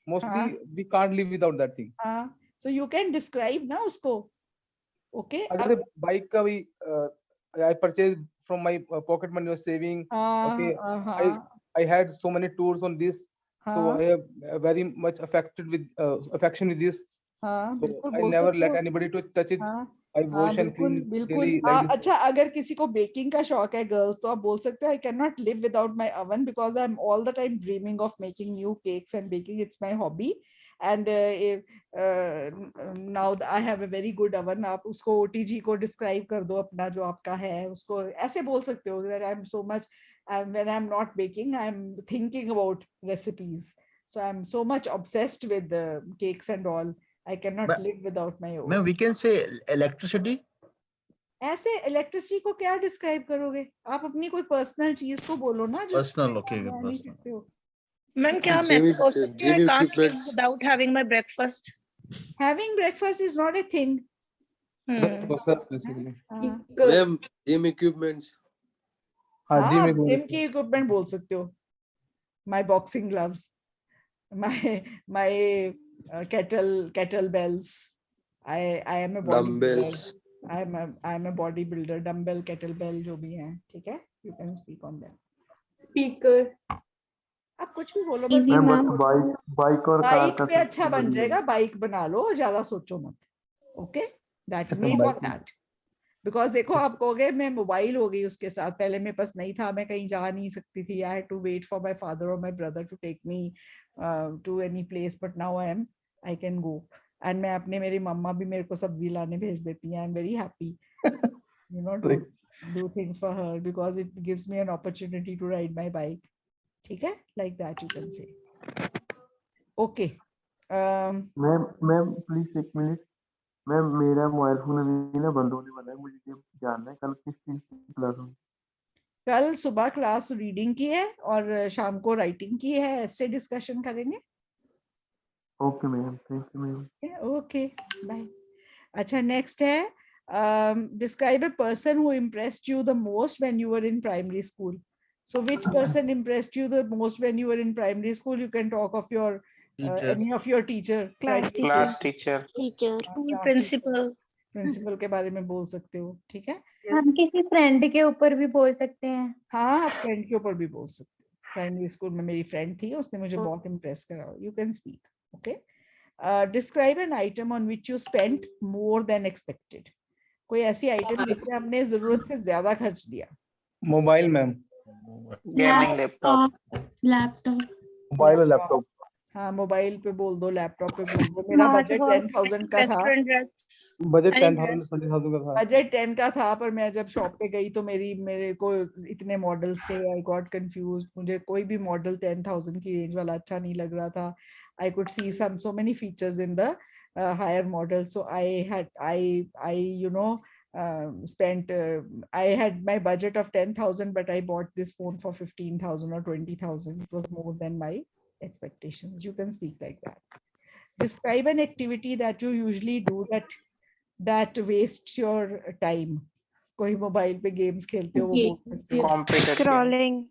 मोस्टली हाँ, we can't live without that thing. हाँ. So you can describe ना उसको. Okay. अगर अब बाइक का भी I purchase from my pocket money और सेविंग. ओके, हाँ, आई हाँ, I had so many tours on this, so I हाँ, have very much affected with affection with this. हाँ, So बिल्कुल I बोल never सकते let हो. anybody to touch it. हाँ, I हाँ, wash and बिल्कुल, clean it बिल्कुल. daily like this. अच्छा, अगर किसी को बेकिंग का शौक है गर्ल्स, तो आप बोल सकते हो, I cannot live without my oven because I'm all the time dreaming of making new cakes and baking. It's my hobby. And now I have a very good oven. आप उसको OTG को describe कर दो अपना जो आपका है, उसको ऐसे बोल सकते हो that I'm so much, when I'm not baking, I'm thinking about recipes. So I'm so much obsessed with the cakes and all. I cannot But live without my oven. ma'am, we can say electricity. ऐसे electricity को क्या describe करोगे? आप अपनी कोई personal चीज को बोलो ना, जिसको Personal, आप okay, बना नहीं personal. सकते हो. मैम क्या मैं Gym, बोल सकती हूँ gym I can't live equipments. Without having my breakfast? Having breakfast is not a thing. That's basically. हाँ, Ma'am, gym equipments. हाँ जी हाँ, मैं जिम की इक्विपमेंट बोल सकते हो. My boxing gloves, my kettlebells. I am a bodybuilder. Dumbbells. I am a bodybuilder. Dumbbell, kettlebell जो भी हैं, ठीक है? You can speak on them. Speaker. आप कुछ भी बोलो, बस TV, ma'am ma'am. But bike और कार बाइक का पे अच्छा बन बढ़िया है. जाएगा. बाइक बना लो, ज्यादा सोचो मत. ओके, दैट अच्छा, mean bike on that. Because देखो, आप कहोगे मैं मोबाइल हो गई उसके साथ. पहले मेरे पास नहीं था, मैं कहीं जा नहीं सकती थी. I had to wait for my father और my brother to take me to any place. But now I can go. And मैं अपने, मेरी मम्मा भी मेरे को सब्जी लाने भेज देती है. I am very happy, you know, to do things for her because it gives me an opportunity to ride my bike. ठीक है, like that you can say. Okay. Ma'am please एक मिनट. मैम मेरा mobile phone अभी ना बंद होने वाला है. मुझे ये जानना है कल किस चीज की क्लास होगी. कल सुबह क्लास रीडिंग की है और शाम को राइटिंग की है. ऐसे डिस्कशन करेंगे. Okay ma'am, thank you ma'am. Okay, bye. अच्छा, नेक्स्ट है, describe a person who impressed you the most when you were in primary school. So which person impressed you the most when you were in primary school? You can talk of your Teacher. any of your teacher. Class teacher. Class teacher. Teacher. Principal. Principal के बारे में बोल सकते हो. ठीक है. हम किसी फ्रेंड के ऊपर भी बोल सकते हैं. हाँ, आप फ्रेंड के ऊपर भी बोल सकते हो. प्राइमरी स्कूल में मेरी फ्रेंड थी, उसने मुझे बहुत इम्प्रेस करा. You can speak. Okay. Describe an item on which you spent more than expected. कोई ऐसी आइटम जिसमें हमने जरूरत से ज्यादा खर्च दिया. Mobile ma'am. Gaming laptop. Laptop. Mobile और लैपटॉप. हाँ, मोबाइल पे बोल दो, लैपटॉप पे बोल दो. मेरा बजट 10,000 का था. बजट 10,000 20,000 का था. बजट 10 का था, पर मैं जब शॉप पे गई तो मेरे को इतने मॉडल्स थे. I got confused. मुझे कोई भी मॉडल 10,000 की रेंज वाला अच्छा नहीं लग रहा था. I could see so many features in the higher model. So I you know spent I had my budget of 10,000, but I bought this phone for 15,000 or 20,000. It was more than my expectations. You can speak like that. Describe an activity that you usually do that wastes your time. कोई mobile पे games खेलते हो, वो बोल सकते हो. Competitive. Scrolling.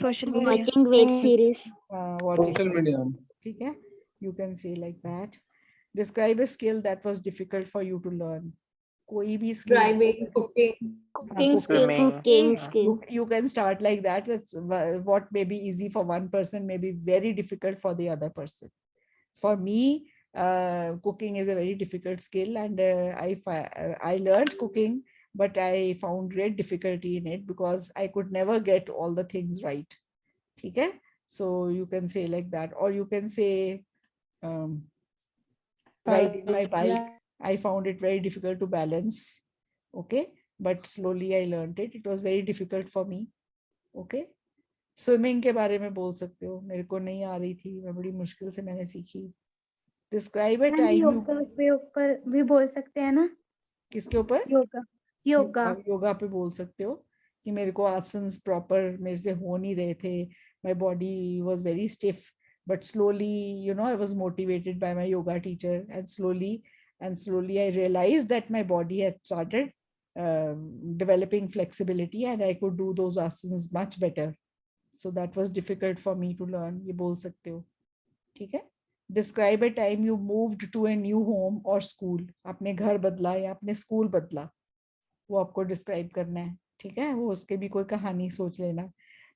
Social media. Watching web series. Social media. ठीक है. You can say like that. Describe a skill that was difficult for you to learn. कोई भी skill. Driving, cooking. Cooking skill. Swimming. Cooking skill. You can start like that. That's what may be easy for one person may be very difficult for the other person. For me, cooking is a very difficult skill, and I learned cooking, but I found great difficulty in it because I could never get all the things right. Okay, so you can say like that, or you can say riding my bike. I found it very difficult to balance. Okay, but slowly I learned it. It was very difficult for me. Okay, swimming के बारे में बोल सकते हो. मेरे को नहीं आ रही थी, मैं बड़ी मुश्किल से मैंने सीखी. Describe a ma'am time you yoga पे ऊपर भी बोल सकते हैं ना? किसके ऊपर? योगा योगा योगा पे बोल सकते हो कि मेरे को आसन्स प्रॉपर मेरे से हो नहीं रहे थे, my body was very stiff, but slowly, I was motivated by my yoga teacher, and slowly I realized that my body had started developing flexibility and I could do those asanas much better. So that was difficult for me to learn. ये बोल सकते हो, ठीक है? Describe a time you moved to a new home or school. आपने घर बदला या आपने स्कूल बदला, वो आपको डिस्क्राइब करना है, ठीक है? वो उसके भी कोई कहानी सोच लेना.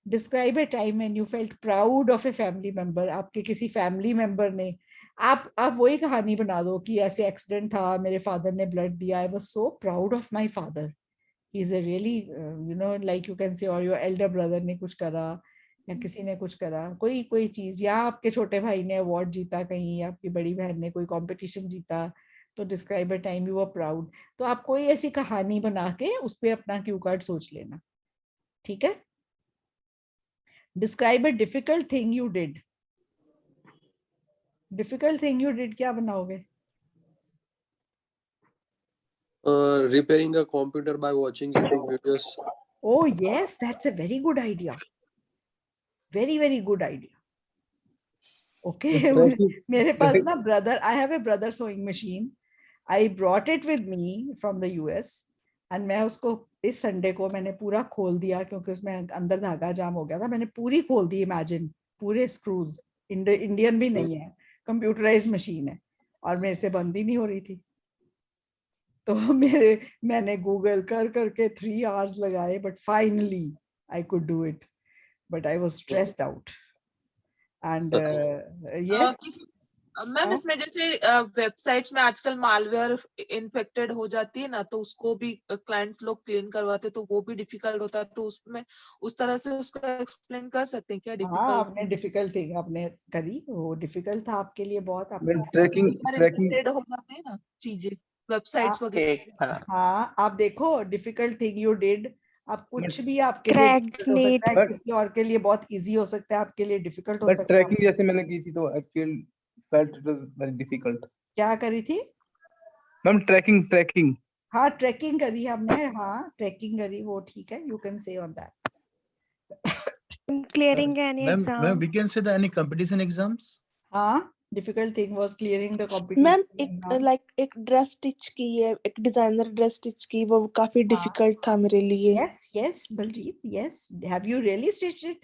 Describe a time when you felt proud of a family member. आपके किसी फैमिली मेंबर ने, आप वही कहानी बना दो कि ऐसे एक्सीडेंट था, मेरे फादर ने ब्लड दिया, I was so proud of my father, he is a really like you can से, और योर एल्डर ब्रदर ने कुछ करा या किसी ने कुछ करा, कोई चीज, या आपके छोटे भाई ने अवार्ड जीता कहीं, या आपकी बड़ी बहन ने कोई कंपटीशन जीता, तो describe a time you were proud. तो आप कोई ऐसी कहानी बना के उस पर अपना क्यू कार्ड सोच लेना, ठीक है? Describe a difficult thing you did. Difficult thing you did, क्या बनाओगे? Repairing a computer by watching YouTube videos. Oh yes, that's a very good idea. Very, very good idea. Okay. मेरे पास ना I have a brother sewing machine. I brought it with me from the US. And मैं उसको इस Sunday को मैंने पूरा खोल दिया क्योंकि उसमें अंदर धागा जाम हो गया था. मैंने पूरी खोल दी, इमेजिन, पूरे स्क्रूज. इंडियन भी नहीं है, कंप्यूटराइज मशीन है, और मेरे से बंद ही नहीं हो रही थी. तो मैंने गूगल करके 3 hours लगाए, but finally I could do it, but I was stressed out. And yes ma'am, इसमें जैसे वेबसाइट्स में आजकल मालवेयर इन्फेक्टेड हो जाती है ना, तो उसको भी क्लाइंट्स लोग क्लीन करवाते, तो वो भी डिफिकल्ट होता है, तो उसमें उस तरह से उसको एक्सप्लेन कर सकते हैं क्या? हाँ, डिफिकल्ट आपने डिफिकल्ट थिंग आपने करी, वो डिफिकल्ट था आपके लिए बहुत. आपने ट्रैकिंग इन्फेक्टेड हो जाते हैं ना चीजें, वेबसाइट्स वगैरह. हाँ, आप देखो, डिफिकल्ट थिंग यू डिड, आप कुछ भी आपके लिए Cracked difficult हो सकता है, plate. किसी और के लिए बहुत इजी हो सकता है, आपके लिए डिफिकल्ट हो बट सकता है. ट्रैकिंग जैसे मैंने की थी तो I felt it was very difficult. क्या करी थी? Ma'am trekking. हाँ, ट्रैकिंग करी हमने. हाँ, ट्रैकिंग करी, वो ठीक है, यू कैन से on that. clearing any Ma'am, exam. we can say that any competition exams. हाँ, difficult thing was clearing the ma'am competition. एक ड्रेस स्टिच की है, एक डिजाइनर ड्रेस स्टिच की, वो काफी डिफिकल्ट था मेरे लिए. Yes, Baljeet, yes. Have you really stitched it?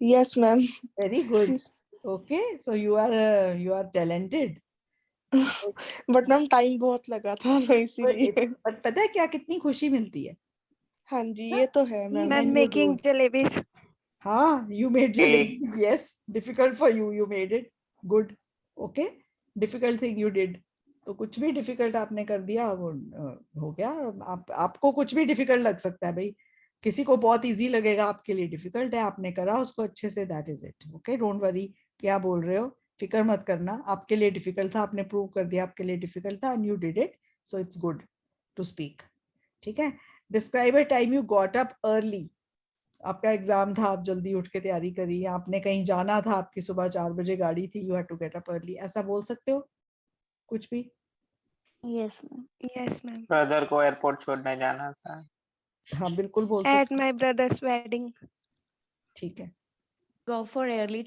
Yes ma'am. Very good. Okay, so you are talented. But ma'am time बहुत लगा था ना, इसीलिए. बट पता है क्या, कितनी खुशी मिलती है. हाँ जी, ये तो है मैम. Ma'am making jalebis. हाँ, you made jalebis. Yes, difficult for you. You made it. Good. Okay. Difficult thing you did. तो कुछ भी डिफिकल्ट आपने कर दिया, वो हो गया. आपको कुछ भी डिफिकल्ट लग सकता है भाई, किसी को बहुत इजी लगेगा, आपके लिए डिफिकल्ट है, आपने करा उसको अच्छे से, that is it. Okay, don't worry क्या बोल रहे हो, फिक्र मत करना. आपके लिए डिफिकल्ट था, आपने प्रूव कर दिया आपके लिए डिफिकल्ट था, and you did it, so it's good to speak. ठीक है. Describe a time you got up early. आपका एग्जाम था, आप जल्दी उठ के तैयारी करी, आपने कहीं जाना था, आपकी सुबह 4 बजे गाड़ी थी, you had to get up early. ऐसा बोल सकते हो कुछ भी? Yes ma'am. Yes, ma'am. Brother को एयरपोर्ट छोड़ने जाना था. हाँ, बिल्कुल बोल At सकते. my brother's wedding. ठीक है. Go for early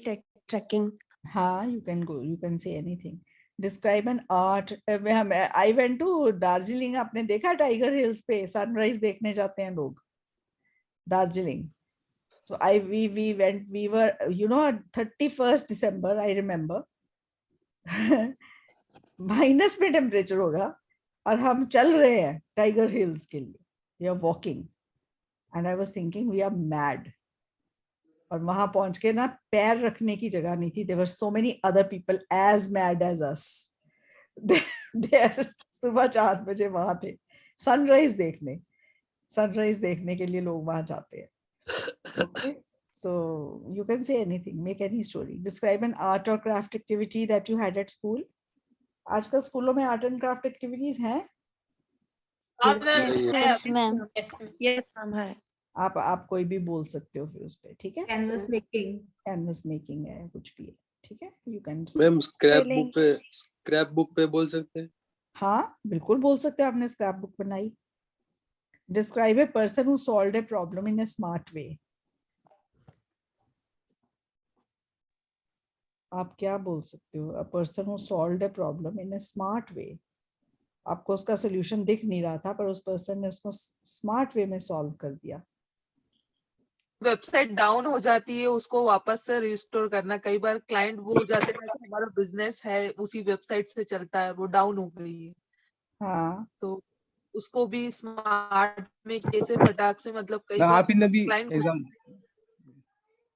trekking. हाँ, you can go, you can say anything. Describe an art. I went to Darjeeling. आपने देखा टाइगर हिल्स पे सनराइज देखने जाते हैं लोग, Darjeeling. So we went, we were 31st December, I remember. Minus में टेम्परेचर होगा और हम चल रहे हैं टाइगर हिल्स के लिए, we are walking, and I was thinking we are mad. और वहां पहुंच के ना पैर रखने की जगह नहीं थी. There were so many other people as mad as us. सुबह 4 बजे वहां थे, सनराइज देखने के लिए लोग वहां जाते हैं. Okay, so you can say anything, make any story. Describe an art or craft activity that you had at school. आजकल स्कूलों में आर्ट एंड क्राफ्ट एक्टिविटीज हैं. Yes ma'am. Yes, ma'am. है. आप कोई भी बोल सकते हो फिर उस पे. ठीक है. Canvas making. कैनवस मेकिंग है, कुछ भी है. ठीक है, you can. Ma'am Spelling. Scrap book पे बोल सकते हैं? हाँ बिल्कुल बोल सकते हो, आपने स्क्रैप बुक बनाई। Describe a person who solved a problem in A smart way. आप क्या बोल सकते हो? अ person who solved a problem in A smart way. आपको उसका सोल्यूशन दिख नहीं रहा था, पर उस पर्सन ने उसको स्मार्ट वे में सॉल्व कर दिया। वेबसाइट डाउन हो जाती है, उसको वापस से रिस्टोर करना। कई बार क्लाइंट वो हो जाते हैं कि हमारा बिजनेस है उसी वेबसाइट से चलता है, वो डाउन हो गई है, हाँ तो उसको भी स्मार्ट में कैसे फटाक से, मतलब कई मैं बार आप ही ने भी क्लाइंट को एग्जाम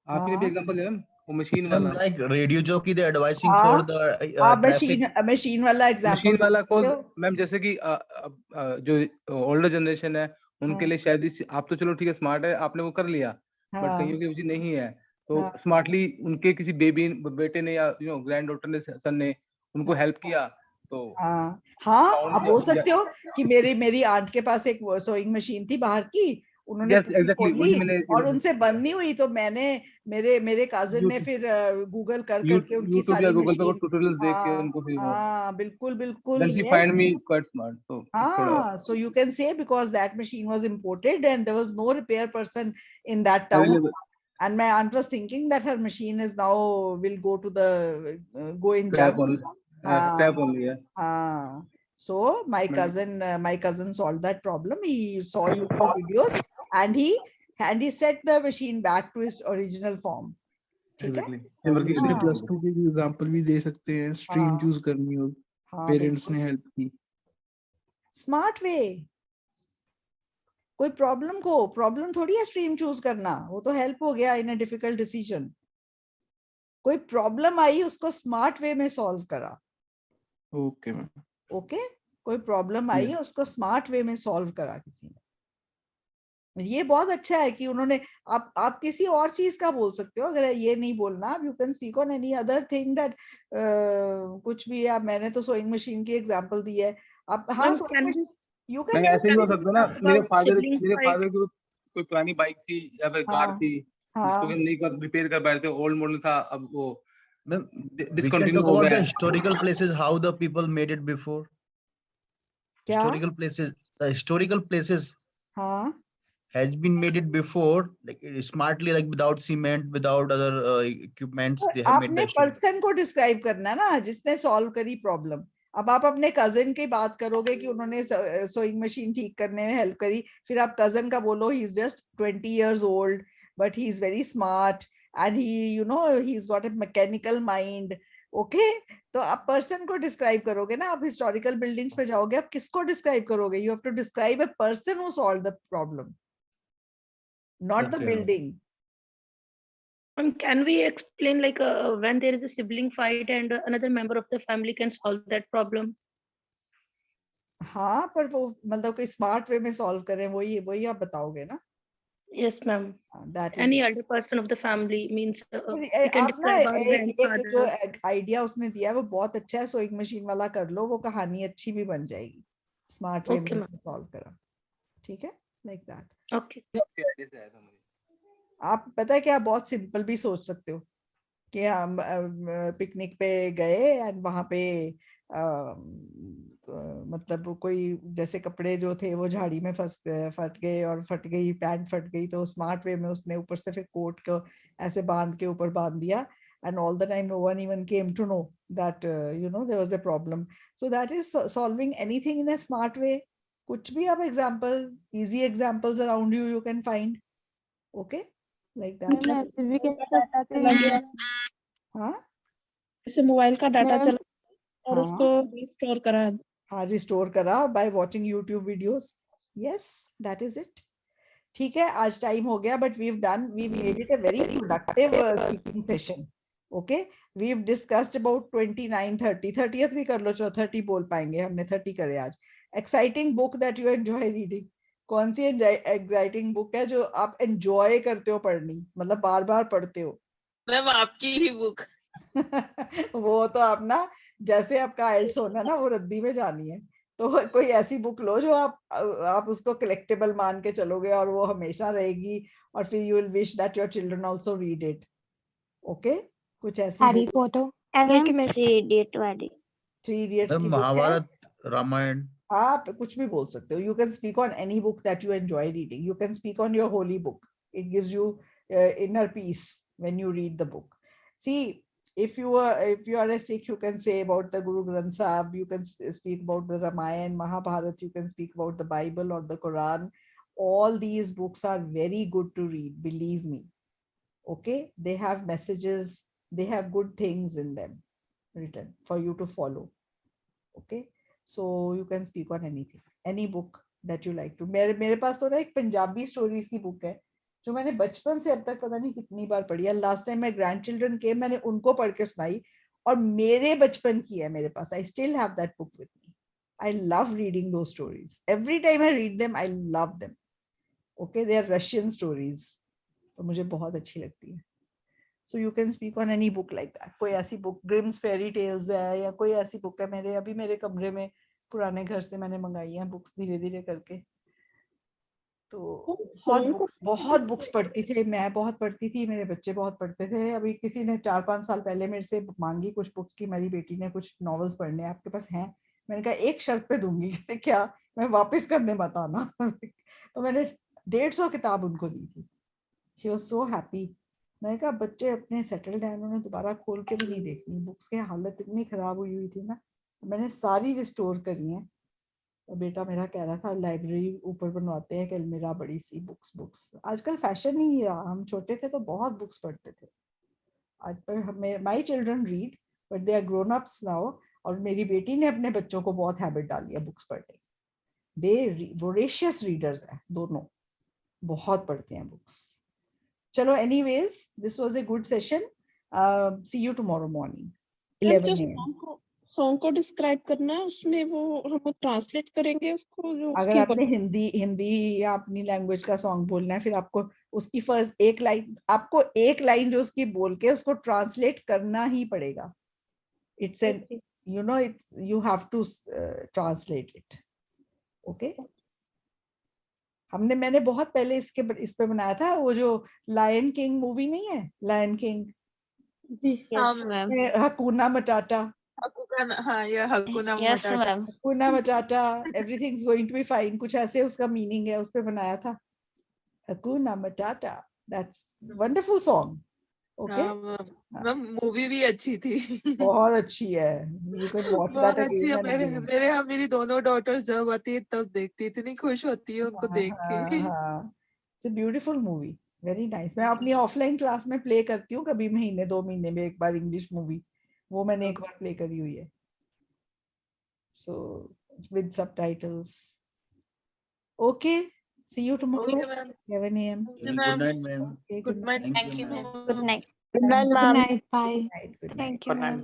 आप ही ने भी हाँ एग्जांपल दिया ना, वो मशीन Ma'am, वाला। like radio jockey, they're advising for हाँ the आप traffic. मशीन वाला एग्जाम्पल मशीन बोल वाला को सकते हो। मैम, जैसे कि जो ओल्डर जनरेशन है उनके हाँ लिए शायद आप तो चलो ठीक है स्मार्ट है, आपने वो कर लिया, बट हाँ कईयों की रुचि नहीं है, तो हाँ स्मार्टली उनके किसी बेटे ने या ग्रैंड डॉटर ने, सन ने उनको हेल्प किया, तो हाँ हाँ आप बोल साउंड सकते हो कि मेरी आंट के पास एक सोइंग मशीन थी बाहर की, उन्होंने यस पूरी एग्जैक्टली, खोल वही ली मैंने और उनसे बंद नहीं हुई, तो मैंने मेरे कजिन ने फिर गूगल कर करके उनकी यूट्यूब या सारी गूगल पे वो मशीन। ट्यूटोरियल्स देख के हाँ उनको फिर वो, हाँ बिल्कुल बिल्कुल then she yes. Find me quite smart, तो थोड़ा Ah, so you can say because that machine was imported and there was no repair person in that town. Available, And my aunt was thinking that her machine is now will go to the go in scrap junk. Only, Ah, scrap only है। ah. So my cousin solved that problem. He saw YouTube videos and he set the machine back to its original form. ठीक है? Exactly silver की इसमें हाँ condition. +2 के example भी दे सकते हैं, स्ट्रीम हाँ चूज करनी हो, हाँ पेरेंट्स बिल्कुल ने हेल्प की। Smart way. कोई प्रॉब्लम थोड़ी है स्ट्रीम चूज करना, वो तो हेल्प हो गया इन अ डिफिकल्ट डिसीजन। कोई प्रॉब्लम आई उसको स्मार्ट वे में सॉल्व करा। ओके मैम, ओके कोई प्रॉब्लम आई यस। उसको स्मार्ट वे में सॉल्व करा किसी ने। ये बहुत अच्छा है कि उन्होंने, आप किसी और चीज का बोल सकते हो, अगर ये नहीं बोलना आप, you can speak on any other thing that, कुछ भी। आप, मैंने तो सोइंग मशीन की एग्जांपल दी है। आप हाँ Ma'am, sewing can machine you मैं कैन ऐसे भी can हो we सकता है ना, talk about siblings मेरे fight? फादर की कोई पुरानी बाइक थी या फिर कार हाँ थी, जिसको हाँ हम नहीं कर रिपेयर कर पाए थे, ओल्ड मॉडल था, अब वो Ma'am, we can discontinue talk हो about गया the है। historical places, how the people made it before. क्या The historical places हाँ has been made it before, like smartly, like without cement, without other equipments. They have made the आपने historical. Person को describe करना है ना जिसने solve करी problem. अब आप अपने कजिन की बात करोगे कि उन्होंने सोइंग मशीन ठीक करने में हेल्प करी, फिर आप कजिन का बोलो he is just 20 years old but he is very smart and he is got a mechanical mind. Okay, तो आप पर्सन को डिस्क्राइब करोगे ना। आप हिस्टोरिकल बिल्डिंग्स पे जाओगे, आप किसको डिस्क्राइब करोगे? You have to describe a person who solve the problem, not the Okay, ma'am. Building. And can we explain like when there is a sibling fight and another member of the family can solve that problem? हाँ पर वो मतलब कोई smart way में solve करें, वही वही आप बताओगे ना। Yes, ma'am. That is Any elder person of the family means we can आप ना describe our एक जो grandfather. आइडिया उसने दिया है वो बहुत अच्छा है, सोइंग मशीन वाला कर लो, वो कहानी अच्छी भी बन जाएगी। स्मार्ट वे में Okay, ma'am. सॉल्व करा, ठीक है, लाइक दैट। Okay. आप पता है कि आप बहुत सिंपल भी सोच सकते हो कि हम पिकनिक पे गए एंड वहां पे मतलब कोई जैसे कपड़े जो थे वो झाड़ी में फट गए और फट गई पैंट फट गई, तो स्मार्ट वे में उसने ऊपर से फिर कोट को ऐसे बांध के ऊपर बांध दिया and all the time no one even came to know that there was a problem. So that is solving anything in a smart way. कुछ भी आप example, easy examples around you can find. Okay, like that. Ma'am ऐसे भी data चला गया, हाँ जैसे mobile का डाटा मैम चला और उसको हाँ रिस्टोर करा। हाँ रिस्टोर करा by watching YouTube videos. Yes, that is it. ठीक है, आज टाइम हो गया, but we made it a very productive speaking session. Okay, we've discussed about 29, 30, 30th भी कर लो, 30 बोल पाएंगे, हमने 30 करे आज। Exciting book that you enjoy reading. कौन सी exciting book है जो आप enjoy करते हो पढ़नी, मतलब बार बार पढ़ते हो? मैम आपकी ही बुक। वो तो आप ना, जैसे आपका आइल्स होना ना, वो रद्दी में जानी है, तो कोई ऐसी बुक लो जो आप उसको कलेक्टेबल मान के चलोगे और वो हमेशा रहेगी, और फिर you will wish that your children also read it. Okay, कुछ ऐसी Harry book, Potter, ma'am alchemist, 3 idiot वाली। 3 Idiots मैम की book है। महाभारत, रामायण। आप कुछ भी बोल सकते हो. You can speak on any book that you enjoy reading. You can speak on your holy book. It gives you inner peace when you read the book. See, if you are a Sikh, you can say about the Guru Granth Sahib. You can speak about the Ramayana, Mahabharata. You can speak about the Bible or the Quran. All these books are very good to read. Believe me. Okay, they have messages. They have good things in them written for you to follow. Okay, so you can speak on anything, any book that you like to. मेरे पास तो ना एक Punjabi stories की book है जो मैंने बचपन से अब तक पता नहीं कितनी बार पढ़ी है. लास्ट टाइम माय ग्रैंडचिल्ड्रन के मैंने उनको पढ़ के सुनाई और मेरे बचपन की है मेरे पास. I still have that book with me. I love reading those stories. Every time I read them I love them. Okay, they are Russian stories, तो मुझे बहुत अच्छी लगती है. So you can speak on any book like that. कोई ऐसी book, Grimes fairy tales है या कोई ऐसी बुक है. मेरे कमरे में पुराने घर से मैंने मंगाई हैं बुक्स धीरे धीरे करके. तो बहुत बुक्स पढ़ती थी मैं, बहुत पढ़ती थी, मेरे बच्चे बहुत पढ़ते थे. अभी किसी ने 4-5 साल पहले मेरे से मांगी कुछ बुक्स की, मेरी बेटी ने कुछ नॉवेल्स पढ़ने, आपके पास हैं? मैंने कहा एक शर्त पे दूंगी. कहते क्या? मैं वापस करने मत आना. तो मैंने 150 किताब उनको दी थी. She was so happy. मैंने कहा बच्चे अपने सेटल डाउन, उन्होंने दोबारा खोल के भी नहीं देखनी. बुक्स की हालत इतनी खराब हुई हुई थी ना, मैंने सारी रिस्टोर करी हैं. और बेटा मेरा कह रहा था लाइब्रेरी ऊपर बनवाते हैं कि अलमीरा बड़ी सी. बुक्स आजकल फैशन ही नहीं रहा. हम छोटे थे तो बहुत बुक्स पढ़ते थे. आज पर हमें, my children read but they are grown ups now. और मेरी बेटी ने अपने बच्चों को बहुत हैबिट डाली है बुक्स पढ़ने की. दे वोरेशियस रीडर्स हैं दोनों, बहुत पढ़ते हैं बुक्स. चलो, anyways, this was a good session. See you tomorrow morning, 11 a.m. Song को डिस्क्राइब करना है उसमें, वो हम ट्रांसलेट करेंगे उसको जो अगर उसकी आपने हिंदी या अपनी लैंग्वेज का सॉन्ग बोलना है, फिर आपको उसकी फर्स्ट एक लाइन जो उसकी बोल के उसको ट्रांसलेट करना ही पड़ेगा. It's an, you know, it's, you have to translate it. Okay. मैंने बहुत पहले इस पे बनाया था. वो जो लायन किंग मूवी नहीं है, लायन किंग, जी हाँ मैम. Hakuna matata. हाँ, ये hakuna yes matata. Ma'am. Hakuna matata, everything's going to be fine, कुछ ऐसे उसका मीनिंग है. उस पे बनाया था hakuna matata. That's wonderful song. Okay, ma'am movie भी अच्छी थी. बहुत अच्छी है. यू कैन वॉच दैट बहुत अच्छी अगेन है. And again. मेरे यहाँ मेरी दोनों डॉटर्स जब आती है तब देखती है, इतनी खुश होती है उनको देख के. It's a beautiful movie, very nice. मैं अपनी ऑफलाइन क्लास में प्ले करती हूँ कभी महीने 2 महीने में एक बार इंग्लिश मूवी. वो मैंने एक बार प्ले करी हुई है. So with subtitles. Okay, see you tomorrow, Okay, ma'am. 11 a.m. Good night, ma'am. Okay, Good night. Thank you, ma'am. Good night. Good night, bye. Good night. Thank you Good night. Ma'am.